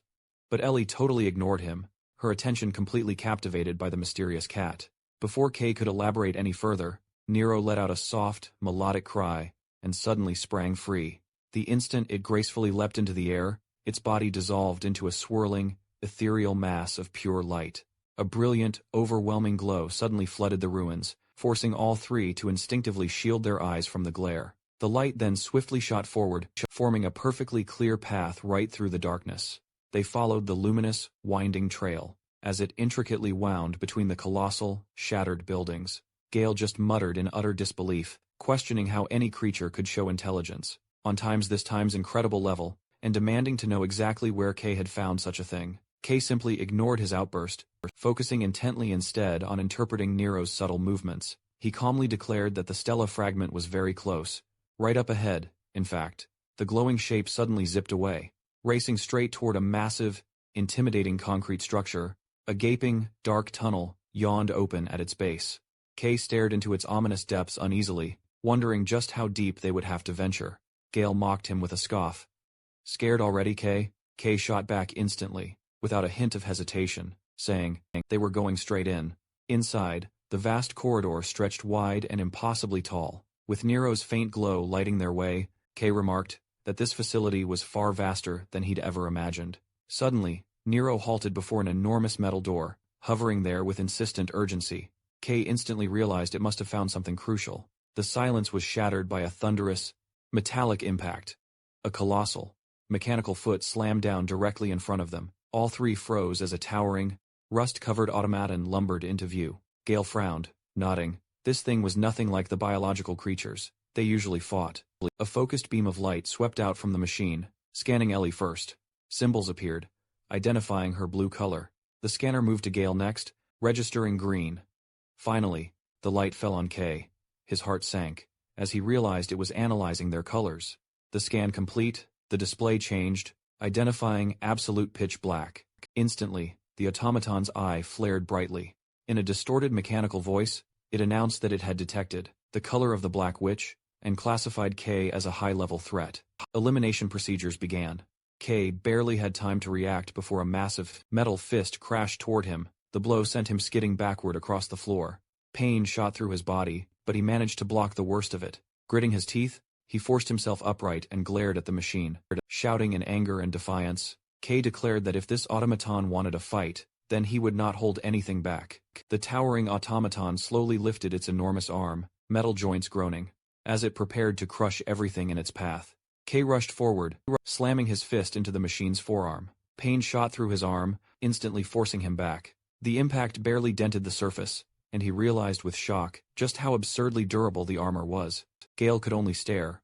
But Ellie totally ignored him, her attention completely captivated by the mysterious cat. Before Kay could elaborate any further, Nero let out a soft, melodic cry, and suddenly sprang free. The instant it gracefully leapt into the air, its body dissolved into a swirling, ethereal mass of pure light. A brilliant, overwhelming glow suddenly flooded the ruins, forcing all three to instinctively shield their eyes from the glare. The light then swiftly shot forward, forming a perfectly clear path right through the darkness. They followed the luminous, winding trail, as it intricately wound between the colossal, shattered buildings. Gale just muttered in utter disbelief, questioning how any creature could show intelligence on this time's incredible level, and demanding to know exactly where Kay had found such a thing. Kay simply ignored his outburst, focusing intently instead on interpreting Nero's subtle movements. He calmly declared that the stella fragment was very close, right up ahead. In fact, the glowing shape suddenly zipped away, racing straight toward a massive, intimidating concrete structure. A gaping, dark tunnel yawned open at its base. Kay stared into its ominous depths uneasily, wondering just how deep they would have to venture. Gale mocked him with a scoff. "Scared already, Kay?" Kay shot back instantly, without a hint of hesitation, saying they were going straight in. Inside, the vast corridor stretched wide and impossibly tall. With Nero's faint glow lighting their way, Kay remarked that this facility was far vaster than he'd ever imagined. Suddenly, Nero halted before an enormous metal door, hovering there with insistent urgency. Kay instantly realized it must have found something crucial. The silence was shattered by a thunderous, metallic impact. A colossal, mechanical foot slammed down directly in front of them. All three froze as a towering, rust-covered automaton lumbered into view. Gale frowned, nodding. This thing was nothing like the biological creatures they usually fought. A focused beam of light swept out from the machine, scanning Ellie first. Symbols appeared, identifying her blue color. The scanner moved to Gale next, registering green. Finally, the light fell on Kay. His heart sank, as he realized it was analyzing their colors. The scan complete, the display changed, identifying absolute pitch black. Instantly, the automaton's eye flared brightly. In a distorted mechanical voice, it announced that it had detected the color of the Black Witch and classified Kay as a high-level threat. Elimination procedures began. Kay barely had time to react before a massive metal fist crashed toward him. The blow sent him skidding backward across the floor. Pain shot through his body, but he managed to block the worst of it. Gritting his teeth, he forced himself upright and glared at the machine. Shouting in anger and defiance, Kay declared that if this automaton wanted a fight, then he would not hold anything back. The towering automaton slowly lifted its enormous arm, metal joints groaning, as it prepared to crush everything in its path. Kay rushed forward, slamming his fist into the machine's forearm. Pain shot through his arm, instantly forcing him back. The impact barely dented the surface, and he realized with shock just how absurdly durable the armor was. Gale could only stare,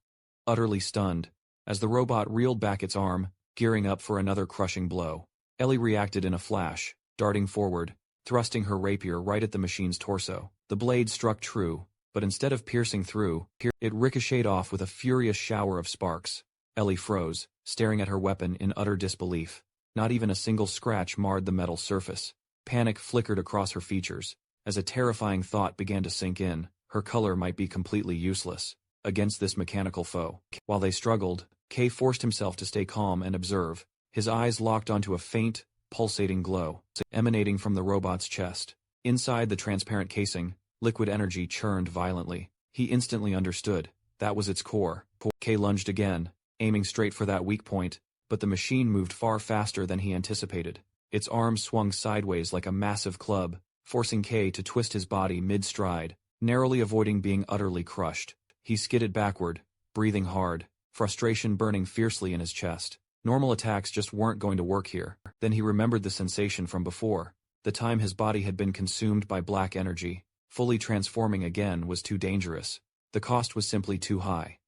utterly stunned, as the robot reeled back its arm, gearing up for another crushing blow. Ellie reacted in a flash, darting forward, thrusting her rapier right at the machine's torso. The blade struck true, but instead of piercing through, it ricocheted off with a furious shower of sparks. Ellie froze, staring at her weapon in utter disbelief. Not even a single scratch marred the metal surface. Panic flickered across her features, as a terrifying thought began to sink in: her color might be completely useless against this mechanical foe. While they struggled, Kay forced himself to stay calm and observe, his eyes locked onto a faint, pulsating glow emanating from the robot's chest. Inside the transparent casing, liquid energy churned violently. He instantly understood. That was its core. Kay lunged again, aiming straight for that weak point, but the machine moved far faster than he anticipated. Its arms swung sideways like a massive club, forcing Kay to twist his body mid-stride, narrowly avoiding being utterly crushed. He skidded backward, breathing hard, frustration burning fiercely in his chest. Normal attacks just weren't going to work here. Then he remembered the sensation from before. The time his body had been consumed by black energy. Fully transforming again was too dangerous. The cost was simply too high.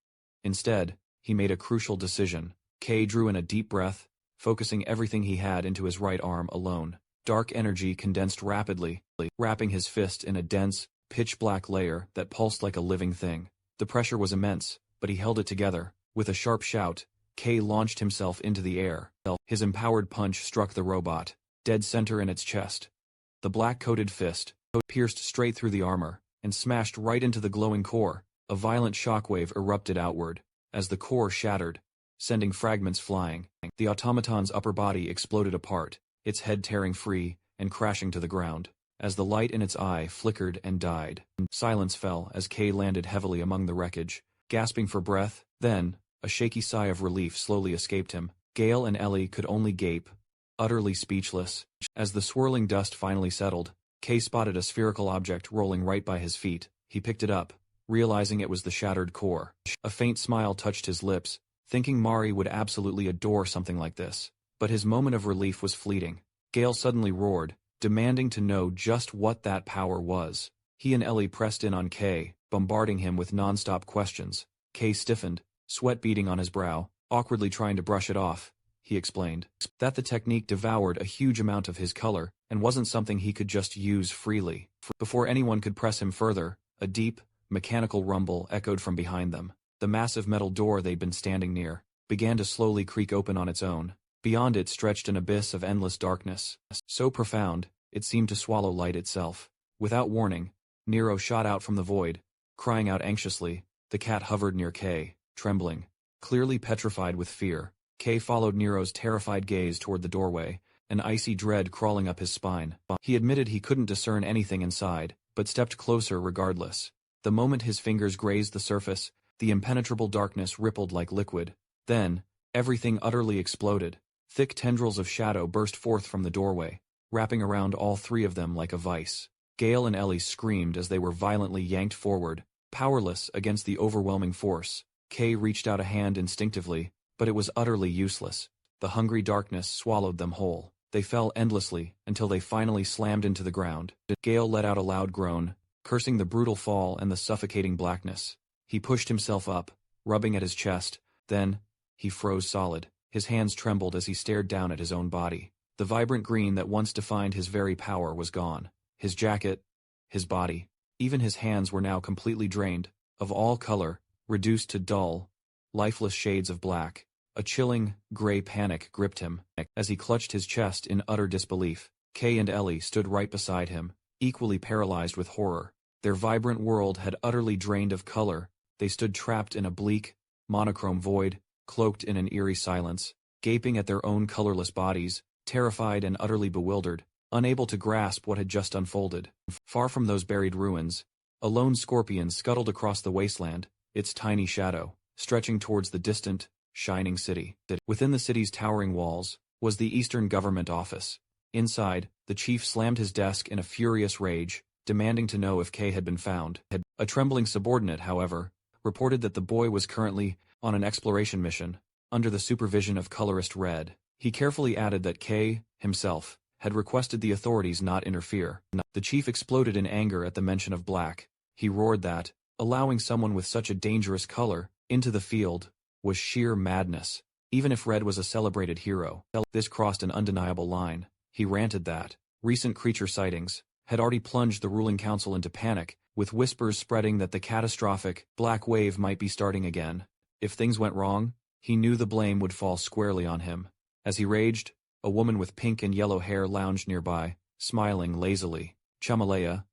Instead, he made a crucial decision. Kay drew in a deep breath, focusing everything he had into his right arm alone. Dark energy condensed rapidly, wrapping his fist in a dense, pitch-black layer that pulsed like a living thing. The pressure was immense, but he held it together. With a sharp shout, Kay launched himself into the air. His empowered punch struck the robot, dead center in its chest. The black-coated fist pierced straight through the armor and smashed right into the glowing core. A violent shockwave erupted outward, as the core shattered, sending fragments flying. The automaton's upper body exploded apart, its head tearing free and crashing to the ground. As the light in its eye flickered and died, silence fell as Kay landed heavily among the wreckage, gasping for breath. Then, a shaky sigh of relief slowly escaped him. Gale and Ellie could only gape, utterly speechless. As the swirling dust finally settled, Kay spotted a spherical object rolling right by his feet. He picked it up, realizing it was the shattered core. A faint smile touched his lips, thinking Mari would absolutely adore something like this. But his moment of relief was fleeting. Gale suddenly roared, demanding to know just what that power was. He and Ellie pressed in on Kay, bombarding him with non-stop questions. Kay stiffened, sweat beading on his brow, awkwardly trying to brush it off. He explained that the technique devoured a huge amount of his color and wasn't something he could just use freely. Before anyone could press him further, a deep, mechanical rumble echoed from behind them. The massive metal door they'd been standing near began to slowly creak open on its own. Beyond it stretched an abyss of endless darkness, so profound, it seemed to swallow light itself. Without warning, Nero shot out from the void, crying out anxiously. The cat hovered near Kay, trembling, clearly petrified with fear. Kay followed Nero's terrified gaze toward the doorway, an icy dread crawling up his spine. He admitted he couldn't discern anything inside, but stepped closer regardless. The moment his fingers grazed the surface, the impenetrable darkness rippled like liquid. Then, everything utterly exploded. Thick tendrils of shadow burst forth from the doorway, wrapping around all three of them like a vice. Gale and Ellie screamed as they were violently yanked forward, powerless against the overwhelming force. Kay reached out a hand instinctively, but it was utterly useless. The hungry darkness swallowed them whole. They fell endlessly until they finally slammed into the ground. Gale let out a loud groan, cursing the brutal fall and the suffocating blackness. He pushed himself up, rubbing at his chest. Then, he froze solid. His hands trembled as he stared down at his own body. The vibrant green that once defined his very power was gone. His jacket, his body, even his hands were now completely drained, of all color, reduced to dull, lifeless shades of black. A chilling, gray panic gripped him. As he clutched his chest in utter disbelief, Kay and Ellie stood right beside him, equally paralyzed with horror. Their vibrant world had utterly drained of color. They stood trapped in a bleak, monochrome void, cloaked in an eerie silence, gaping at their own colorless bodies, terrified and utterly bewildered, unable to grasp what had just unfolded. Far from those buried ruins, a lone scorpion scuttled across the wasteland, its tiny shadow stretching towards the distant, shining city. Within the city's towering walls was the Eastern Government Office. Inside, the chief slammed his desk in a furious rage, demanding to know if Kay had been found. A trembling subordinate, however, reported that the boy was currently on an exploration mission, under the supervision of colorist Red. He carefully added that K, himself, had requested the authorities not interfere. The chief exploded in anger at the mention of black. He roared that, allowing someone with such a dangerous color into the field was sheer madness. Even if Red was a celebrated hero, this crossed an undeniable line. He ranted that recent creature sightings had already plunged the ruling council into panic, with whispers spreading that the catastrophic black wave might be starting again. If things went wrong, he knew the blame would fall squarely on him. As he raged, a woman with pink and yellow hair lounged nearby, smiling lazily. Chamalaya,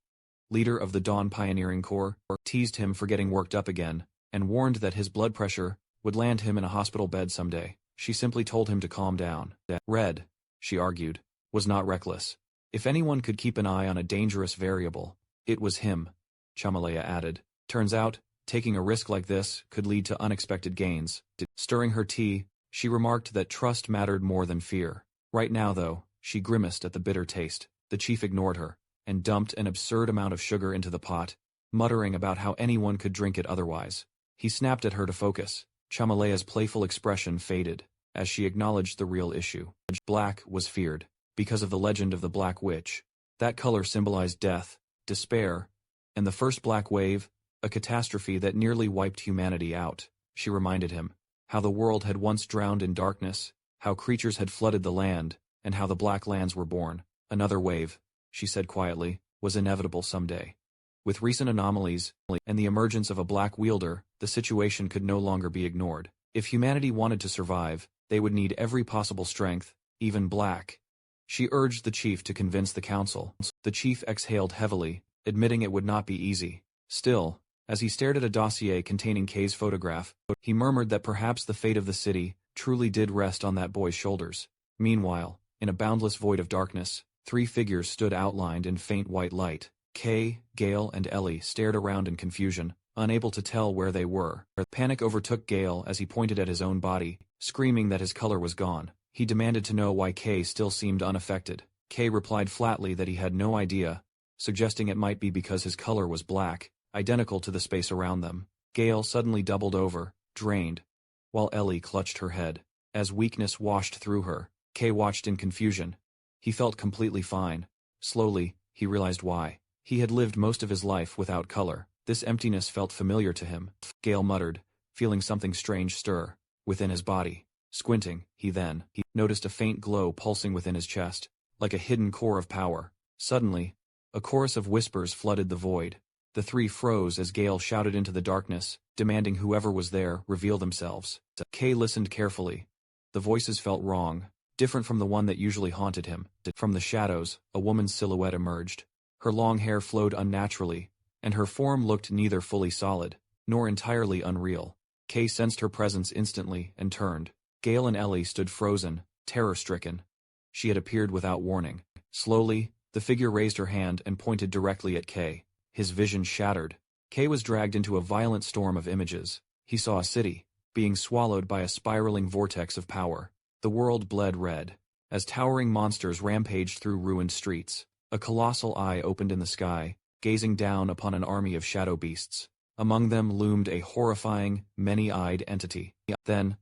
leader of the Dawn Pioneering Corps, teased him for getting worked up again, and warned that his blood pressure would land him in a hospital bed someday. She simply told him to calm down. Red, she argued, was not reckless. If anyone could keep an eye on a dangerous variable, it was him, Chamalaya added. Turns out, taking a risk like this could lead to unexpected gains. Stirring her tea, she remarked that trust mattered more than fear. Right now, though, she grimaced at the bitter taste. The chief ignored her, and dumped an absurd amount of sugar into the pot, muttering about how anyone could drink it otherwise. He snapped at her to focus. Chamalaya's playful expression faded, as she acknowledged the real issue. Black was feared, because of the legend of the Black Witch. That color symbolized death, despair, and the first black wave, a catastrophe that nearly wiped humanity out. She reminded him how the world had once drowned in darkness, how creatures had flooded the land, and how the Black Lands were born. Another wave, she said quietly, was inevitable someday. With recent anomalies and the emergence of a black wielder, the situation could no longer be ignored. If humanity wanted to survive, they would need every possible strength, even black. She urged the chief to convince the council. The chief exhaled heavily, admitting it would not be easy. Still, as he stared at a dossier containing Kay's photograph, he murmured that perhaps the fate of the city truly did rest on that boy's shoulders. Meanwhile, in a boundless void of darkness, three figures stood outlined in faint white light. Kay, Gale, and Ellie stared around in confusion, unable to tell where they were. Panic overtook Gale as he pointed at his own body, screaming that his color was gone. He demanded to know why Kay still seemed unaffected. Kay replied flatly that he had no idea, suggesting it might be because his color was black, identical to the space around them. Gale suddenly doubled over, drained, while Ellie clutched her head. As weakness washed through her, Kay watched in confusion. He felt completely fine. Slowly, he realized why. He had lived most of his life without color. This emptiness felt familiar to him. Gale muttered, feeling something strange stir within his body. Squinting, he noticed a faint glow pulsing within his chest, like a hidden core of power. Suddenly, a chorus of whispers flooded the void. The three froze as Gale shouted into the darkness, demanding whoever was there reveal themselves. Kay listened carefully. The voices felt wrong, different from the one that usually haunted him. From the shadows, a woman's silhouette emerged. Her long hair flowed unnaturally, and her form looked neither fully solid, nor entirely unreal. Kay sensed her presence instantly and turned. Gale and Ellie stood frozen, terror-stricken. She had appeared without warning. Slowly, the figure raised her hand and pointed directly at Kay. His vision shattered. Kay was dragged into a violent storm of images. He saw a city, being swallowed by a spiraling vortex of power. The world bled red, as towering monsters rampaged through ruined streets. A colossal eye opened in the sky, gazing down upon an army of shadow beasts. Among them loomed a horrifying, many-eyed entity. Then,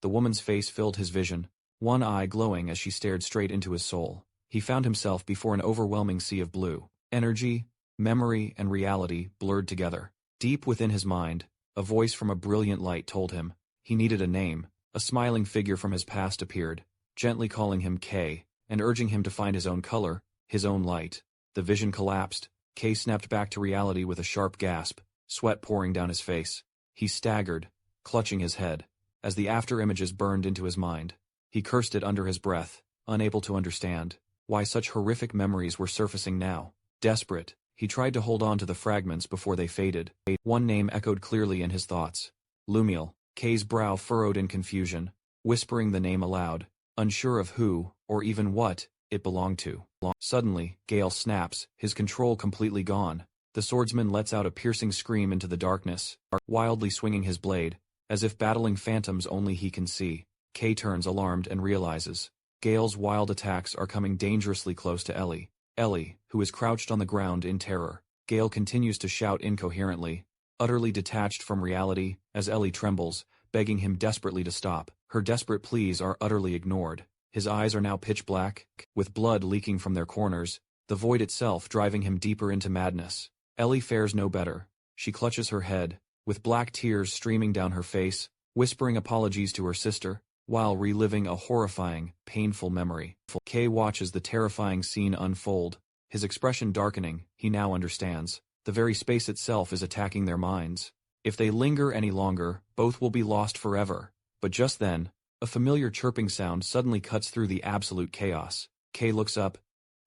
the woman's face filled his vision, one eye glowing as she stared straight into his soul. He found himself before an overwhelming sea of blue. Energy, memory, and reality blurred together. Deep within his mind, a voice from a brilliant light told him he needed a name. A smiling figure from his past appeared, gently calling him Kay, and urging him to find his own color, his own light. The vision collapsed. Kay snapped back to reality with a sharp gasp, sweat pouring down his face. He staggered, clutching his head, as the after-images burned into his mind. He cursed it under his breath, unable to understand why such horrific memories were surfacing now. Desperate, he tried to hold on to the fragments before they faded. One name echoed clearly in his thoughts. Lumiel. Kay's brow furrowed in confusion, whispering the name aloud, unsure of who, or even what, it belonged to. Suddenly, Gale snaps, his control completely gone. The swordsman lets out a piercing scream into the darkness, wildly swinging his blade, as if battling phantoms only he can see. Kay turns alarmed and realizes Gale's wild attacks are coming dangerously close to Ellie. Ellie, who is crouched on the ground in terror. Gale continues to shout incoherently, utterly detached from reality, as Ellie trembles, begging him desperately to stop. Her desperate pleas are utterly ignored. His eyes are now pitch black, with blood leaking from their corners, the void itself driving him deeper into madness. Ellie fares no better. She clutches her head, with black tears streaming down her face, whispering apologies to her sister, while reliving a horrifying, painful memory. Kay watches the terrifying scene unfold, his expression darkening. He now understands. The very space itself is attacking their minds. If they linger any longer, both will be lost forever. But just then, a familiar chirping sound suddenly cuts through the absolute chaos. Kay looks up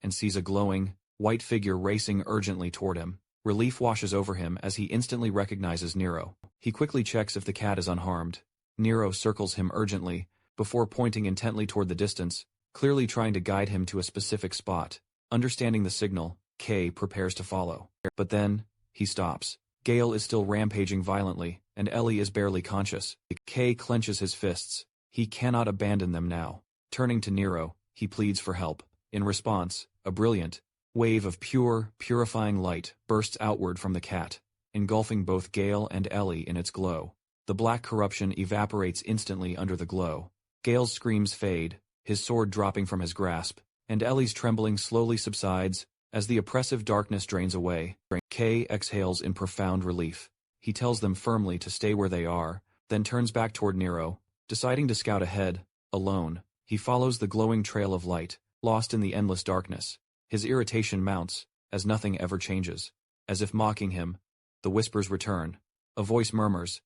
and sees a glowing, white figure racing urgently toward him. Relief washes over him as he instantly recognizes Nero. He quickly checks if the cat is unharmed. Nero circles him urgently, before pointing intently toward the distance, clearly trying to guide him to a specific spot. Understanding the signal, Kay prepares to follow. But then, he stops. Gale is still rampaging violently, and Ellie is barely conscious. Kay clenches his fists. He cannot abandon them now. Turning to Nero, he pleads for help. In response, a brilliant wave of pure, purifying light bursts outward from the cat, engulfing both Gale and Ellie in its glow. The black corruption evaporates instantly under the glow. Gale's screams fade, his sword dropping from his grasp, and Ellie's trembling slowly subsides as the oppressive darkness drains away. Kay exhales in profound relief. He tells them firmly to stay where they are, then turns back toward Nero, deciding to scout ahead, alone. He follows the glowing trail of light, lost in the endless darkness. His irritation mounts, as nothing ever changes. As if mocking him, the whispers return. A voice murmurs,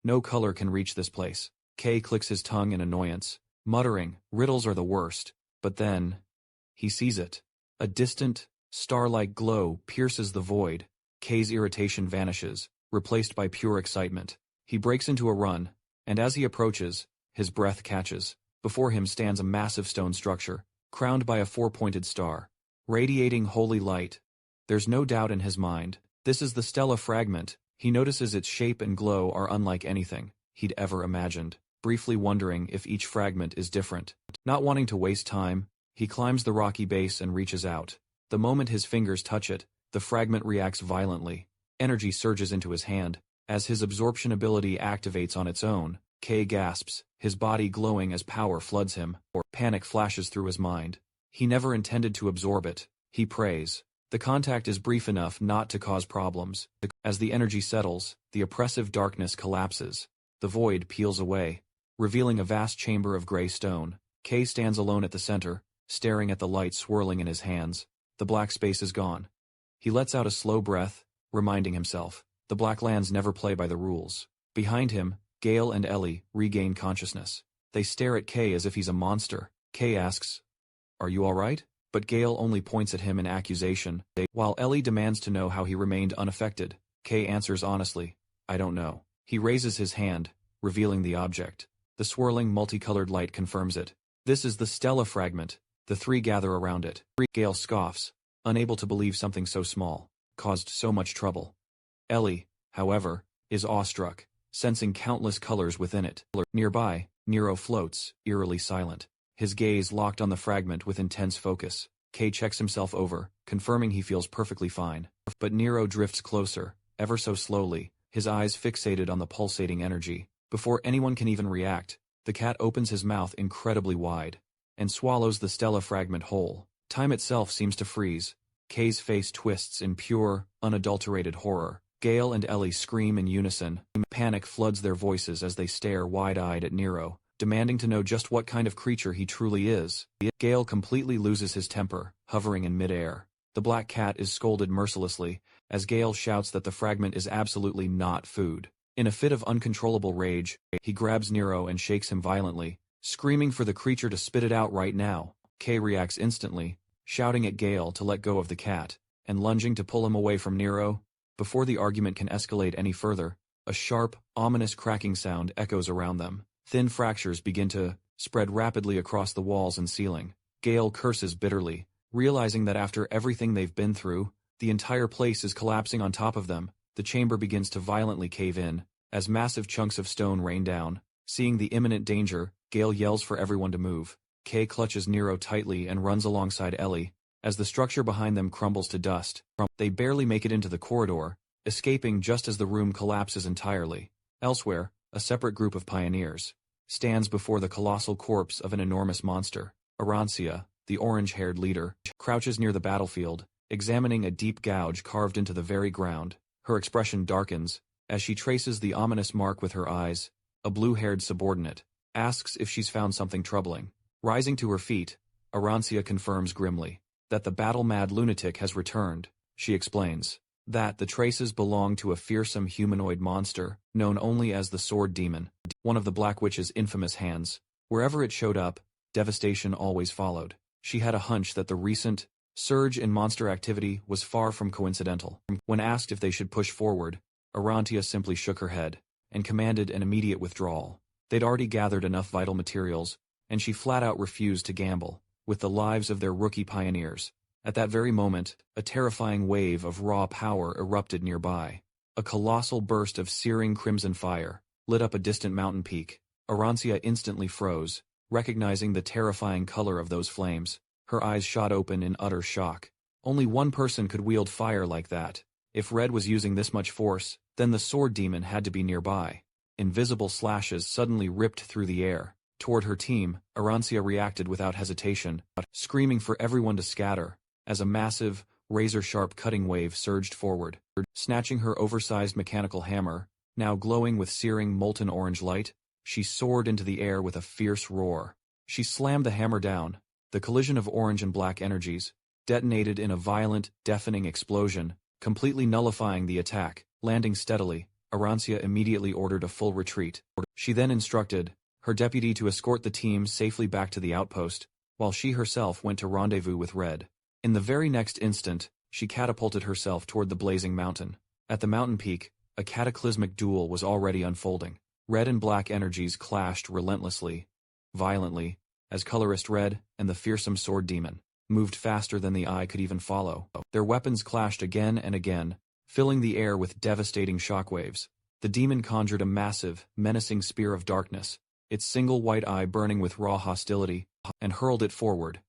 "No color can reach this place." Kay clicks his tongue in annoyance, muttering, "Riddles are the worst." But then, he sees it. A distant, star-like glow pierces the void. Kay's irritation vanishes, replaced by pure excitement. He breaks into a run, and as he approaches, his breath catches. Before him stands a massive stone structure, crowned by a four-pointed star, radiating holy light. There's no doubt in his mind. This is the Stella fragment. He notices its shape and glow are unlike anything he'd ever imagined, briefly wondering if each fragment is different. Not wanting to waste time, he climbs the rocky base and reaches out. The moment his fingers touch it, the fragment reacts violently. Energy surges into his hand. As his absorption ability activates on its own, Kay gasps, his body glowing as power floods him. Panic flashes through his mind. He never intended to absorb it. He prays. The contact is brief enough not to cause problems. As the energy settles, the oppressive darkness collapses. The void peels away, revealing a vast chamber of gray stone. Kay stands alone at the center, staring at the light swirling in his hands. The black space is gone. He lets out a slow breath, reminding himself, the Black Lands never play by the rules. Behind him, Gale and Ellie regain consciousness. They stare at Kay as if he's a monster. Kay asks, "Are you all right?" But Gale only points at him in accusation. While Ellie demands to know how he remained unaffected, Kay answers honestly, "I don't know." He raises his hand, revealing the object. The swirling multicolored light confirms it. This is the Stella fragment. The three gather around it. Gale scoffs, unable to believe something so small caused so much trouble. Ellie, however, is awestruck, sensing countless colors within it. Nearby, Nero floats, eerily silent, his gaze locked on the fragment with intense focus. Kay checks himself over, confirming he feels perfectly fine. But Nero drifts closer, ever so slowly, his eyes fixated on the pulsating energy. Before anyone can even react, the cat opens his mouth incredibly wide and swallows the Stella fragment whole. Time itself seems to freeze. Kay's face twists in pure, unadulterated horror. Gale and Ellie scream in unison. Panic floods their voices as they stare wide-eyed at Nero, demanding to know just what kind of creature he truly is. Gale completely loses his temper, hovering in midair. The black cat is scolded mercilessly, as Gale shouts that the fragment is absolutely not food. In a fit of uncontrollable rage, he grabs Nero and shakes him violently, screaming for the creature to spit it out right now. Kay reacts instantly, shouting at Gale to let go of the cat, and lunging to pull him away from Nero. Before the argument can escalate any further, a sharp, ominous cracking sound echoes around them. Thin fractures begin to spread rapidly across the walls and ceiling. Gale curses bitterly, realizing that after everything they've been through, the entire place is collapsing on top of them. The chamber begins to violently cave in, as massive chunks of stone rain down. Seeing the imminent danger, Gale yells for everyone to move. Kay clutches Nero tightly and runs alongside Ellie, as the structure behind them crumbles to dust. They barely make it into the corridor, escaping just as the room collapses entirely. Elsewhere, a separate group of pioneers, stands before the colossal corpse of an enormous monster. Arancia, the orange-haired leader, crouches near the battlefield, examining a deep gouge carved into the very ground. Her expression darkens as she traces the ominous mark with her eyes. A blue-haired subordinate asks if she's found something troubling. Rising to her feet, Arancia confirms grimly that the battle-mad lunatic has returned. She explains that the traces belong to a fearsome humanoid monster known only as the Sword Demon, one of the Black Witch's infamous hands. Wherever it showed up, devastation always followed. She had a hunch that the recent surge in monster activity was far from coincidental. When asked if they should push forward, Arancia simply shook her head and commanded an immediate withdrawal. They'd already gathered enough vital materials, and she flat-out refused to gamble with the lives of their rookie pioneers. At that very moment, a terrifying wave of raw power erupted nearby. A colossal burst of searing crimson fire lit up a distant mountain peak. Arancia instantly froze, recognizing the terrifying color of those flames. Her eyes shot open in utter shock. Only one person could wield fire like that. If Red was using this much force, then the Sword Demon had to be nearby. Invisible slashes suddenly ripped through the air. Toward her team, Arancia reacted without hesitation, screaming for everyone to scatter, as a massive, razor-sharp cutting wave surged forward. Snatching her oversized mechanical hammer, now glowing with searing molten orange light, she soared into the air with a fierce roar. She slammed the hammer down. The collision of orange and black energies detonated in a violent, deafening explosion, completely nullifying the attack. Landing steadily, Arancia immediately ordered a full retreat. She then instructed her deputy to escort the team safely back to the outpost, while she herself went to rendezvous with Red. In the very next instant, she catapulted herself toward the blazing mountain. At the mountain peak, a cataclysmic duel was already unfolding. Red and black energies clashed relentlessly, violently, as colorist Red and the fearsome Sword Demon moved faster than the eye could even follow. Their weapons clashed again and again, filling the air with devastating shockwaves. The demon conjured a massive, menacing spear of darkness, its single white eye burning with raw hostility, and hurled it forward.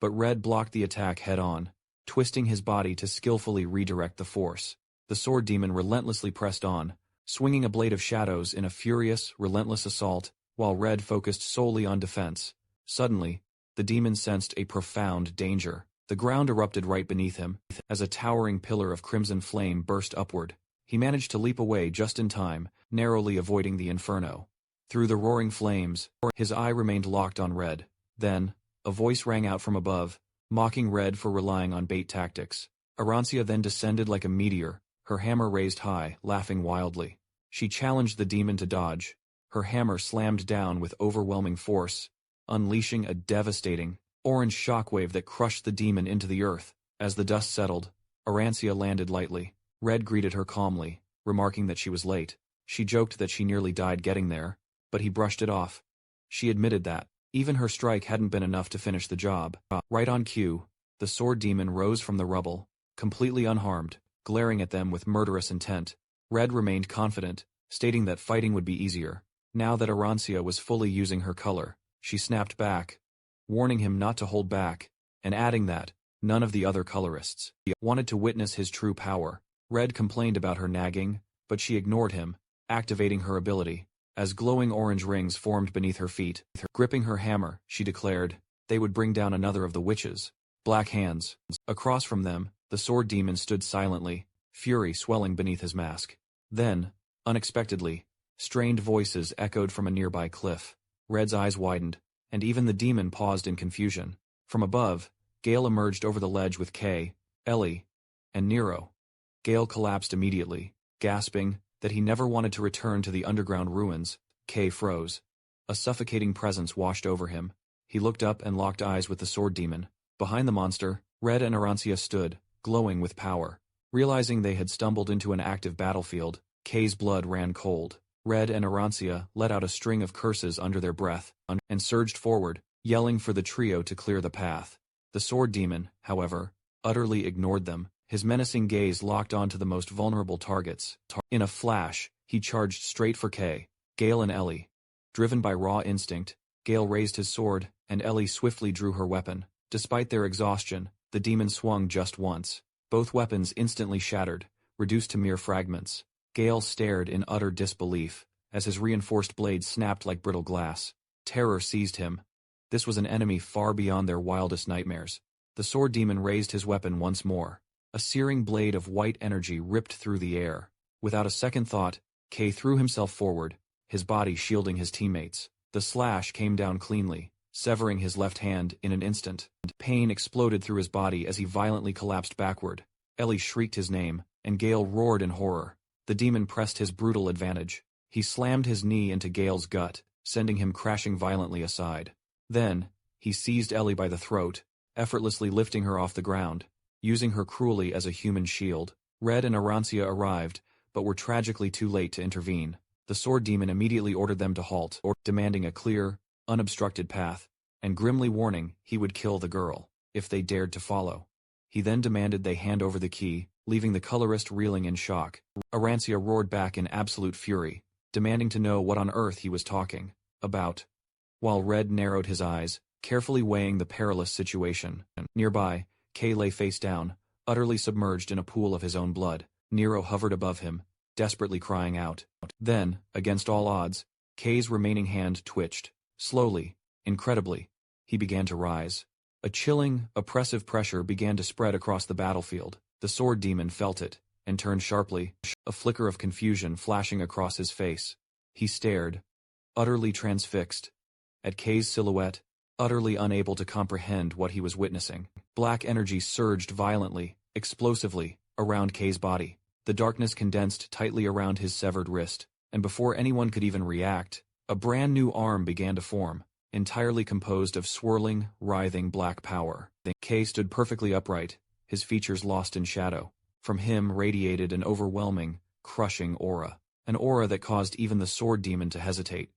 But Red blocked the attack head-on, twisting his body to skillfully redirect the force. The Sword Demon relentlessly pressed on, swinging a blade of shadows in a furious, relentless assault, while Red focused solely on defense. Suddenly, the demon sensed a profound danger. The ground erupted right beneath him, as a towering pillar of crimson flame burst upward. He managed to leap away just in time, narrowly avoiding the inferno. Through the roaring flames, his eye remained locked on Red. Then, a voice rang out from above, mocking Red for relying on bait tactics. Arancia then descended like a meteor, her hammer raised high, laughing wildly. She challenged the demon to dodge. Her hammer slammed down with overwhelming force, unleashing a devastating, orange shockwave that crushed the demon into the earth. As the dust settled, Arancia landed lightly. Red greeted her calmly, remarking that she was late. She joked that she nearly died getting there, but he brushed it off. She admitted that even her strike hadn't been enough to finish the job. Right on cue, the Sword Demon rose from the rubble, completely unharmed, glaring at them with murderous intent. Red remained confident, stating that fighting would be easier. Now that Arancia was fully using her color, she snapped back, warning him not to hold back, and adding that none of the other colorists wanted to witness his true power. Red complained about her nagging, but she ignored him, activating her ability. As glowing orange rings formed beneath her feet, gripping her hammer, she declared they would bring down another of the witches. Black hands. Across from them, the Sword Demon stood silently, fury swelling beneath his mask. Then, unexpectedly, strained voices echoed from a nearby cliff. Red's eyes widened, and even the demon paused in confusion. From above, Gale emerged over the ledge with Kay, Ellie, and Nero. Gale collapsed immediately, gasping that he never wanted to return to the underground ruins. Kay froze. A suffocating presence washed over him. He looked up and locked eyes with the Sword Demon. Behind the monster, Red and Arancia stood, glowing with power. Realizing they had stumbled into an active battlefield, Kay's blood ran cold. Red and Arancia let out a string of curses under their breath, and surged forward, yelling for the trio to clear the path. The Sword Demon, however, utterly ignored them, his menacing gaze locked onto the most vulnerable targets. In a flash, he charged straight for Kay, Gale and Ellie. Driven by raw instinct, Gale raised his sword, and Ellie swiftly drew her weapon. Despite their exhaustion, the demon swung just once. Both weapons instantly shattered, reduced to mere fragments. Gale stared in utter disbelief, as his reinforced blade snapped like brittle glass. Terror seized him. This was an enemy far beyond their wildest nightmares. The sword demon raised his weapon once more. A searing blade of white energy ripped through the air. Without a second thought, Kay threw himself forward, his body shielding his teammates. The slash came down cleanly, severing his left hand in an instant. Pain exploded through his body as he violently collapsed backward. Ellie shrieked his name, and Gale roared in horror. The demon pressed his brutal advantage. He slammed his knee into Gale's gut, sending him crashing violently aside. Then, he seized Ellie by the throat, effortlessly lifting her off the ground, using her cruelly as a human shield. Red and Arancia arrived, but were tragically too late to intervene. The sword demon immediately ordered them to halt, demanding a clear, unobstructed path, and grimly warning he would kill the girl if they dared to follow. He then demanded they hand over the key, leaving the colorist reeling in shock. Arancia roared back in absolute fury, demanding to know what on earth he was talking about, while Red narrowed his eyes, carefully weighing the perilous situation. Nearby, Kay lay face down, utterly submerged in a pool of his own blood. Nero hovered above him, desperately crying out. Then, against all odds, Kay's remaining hand twitched. Slowly, incredibly, he began to rise. A chilling, oppressive pressure began to spread across the battlefield. The sword demon felt it, and turned sharply, a flicker of confusion flashing across his face. He stared, utterly transfixed, at Kay's silhouette, utterly unable to comprehend what he was witnessing. Black energy surged violently, explosively, around Kay's body. The darkness condensed tightly around his severed wrist, and before anyone could even react, a brand new arm began to form, entirely composed of swirling, writhing black power. Kay stood perfectly upright, his features lost in shadow. From him radiated an overwhelming, crushing aura. An aura that caused even the sword demon to hesitate.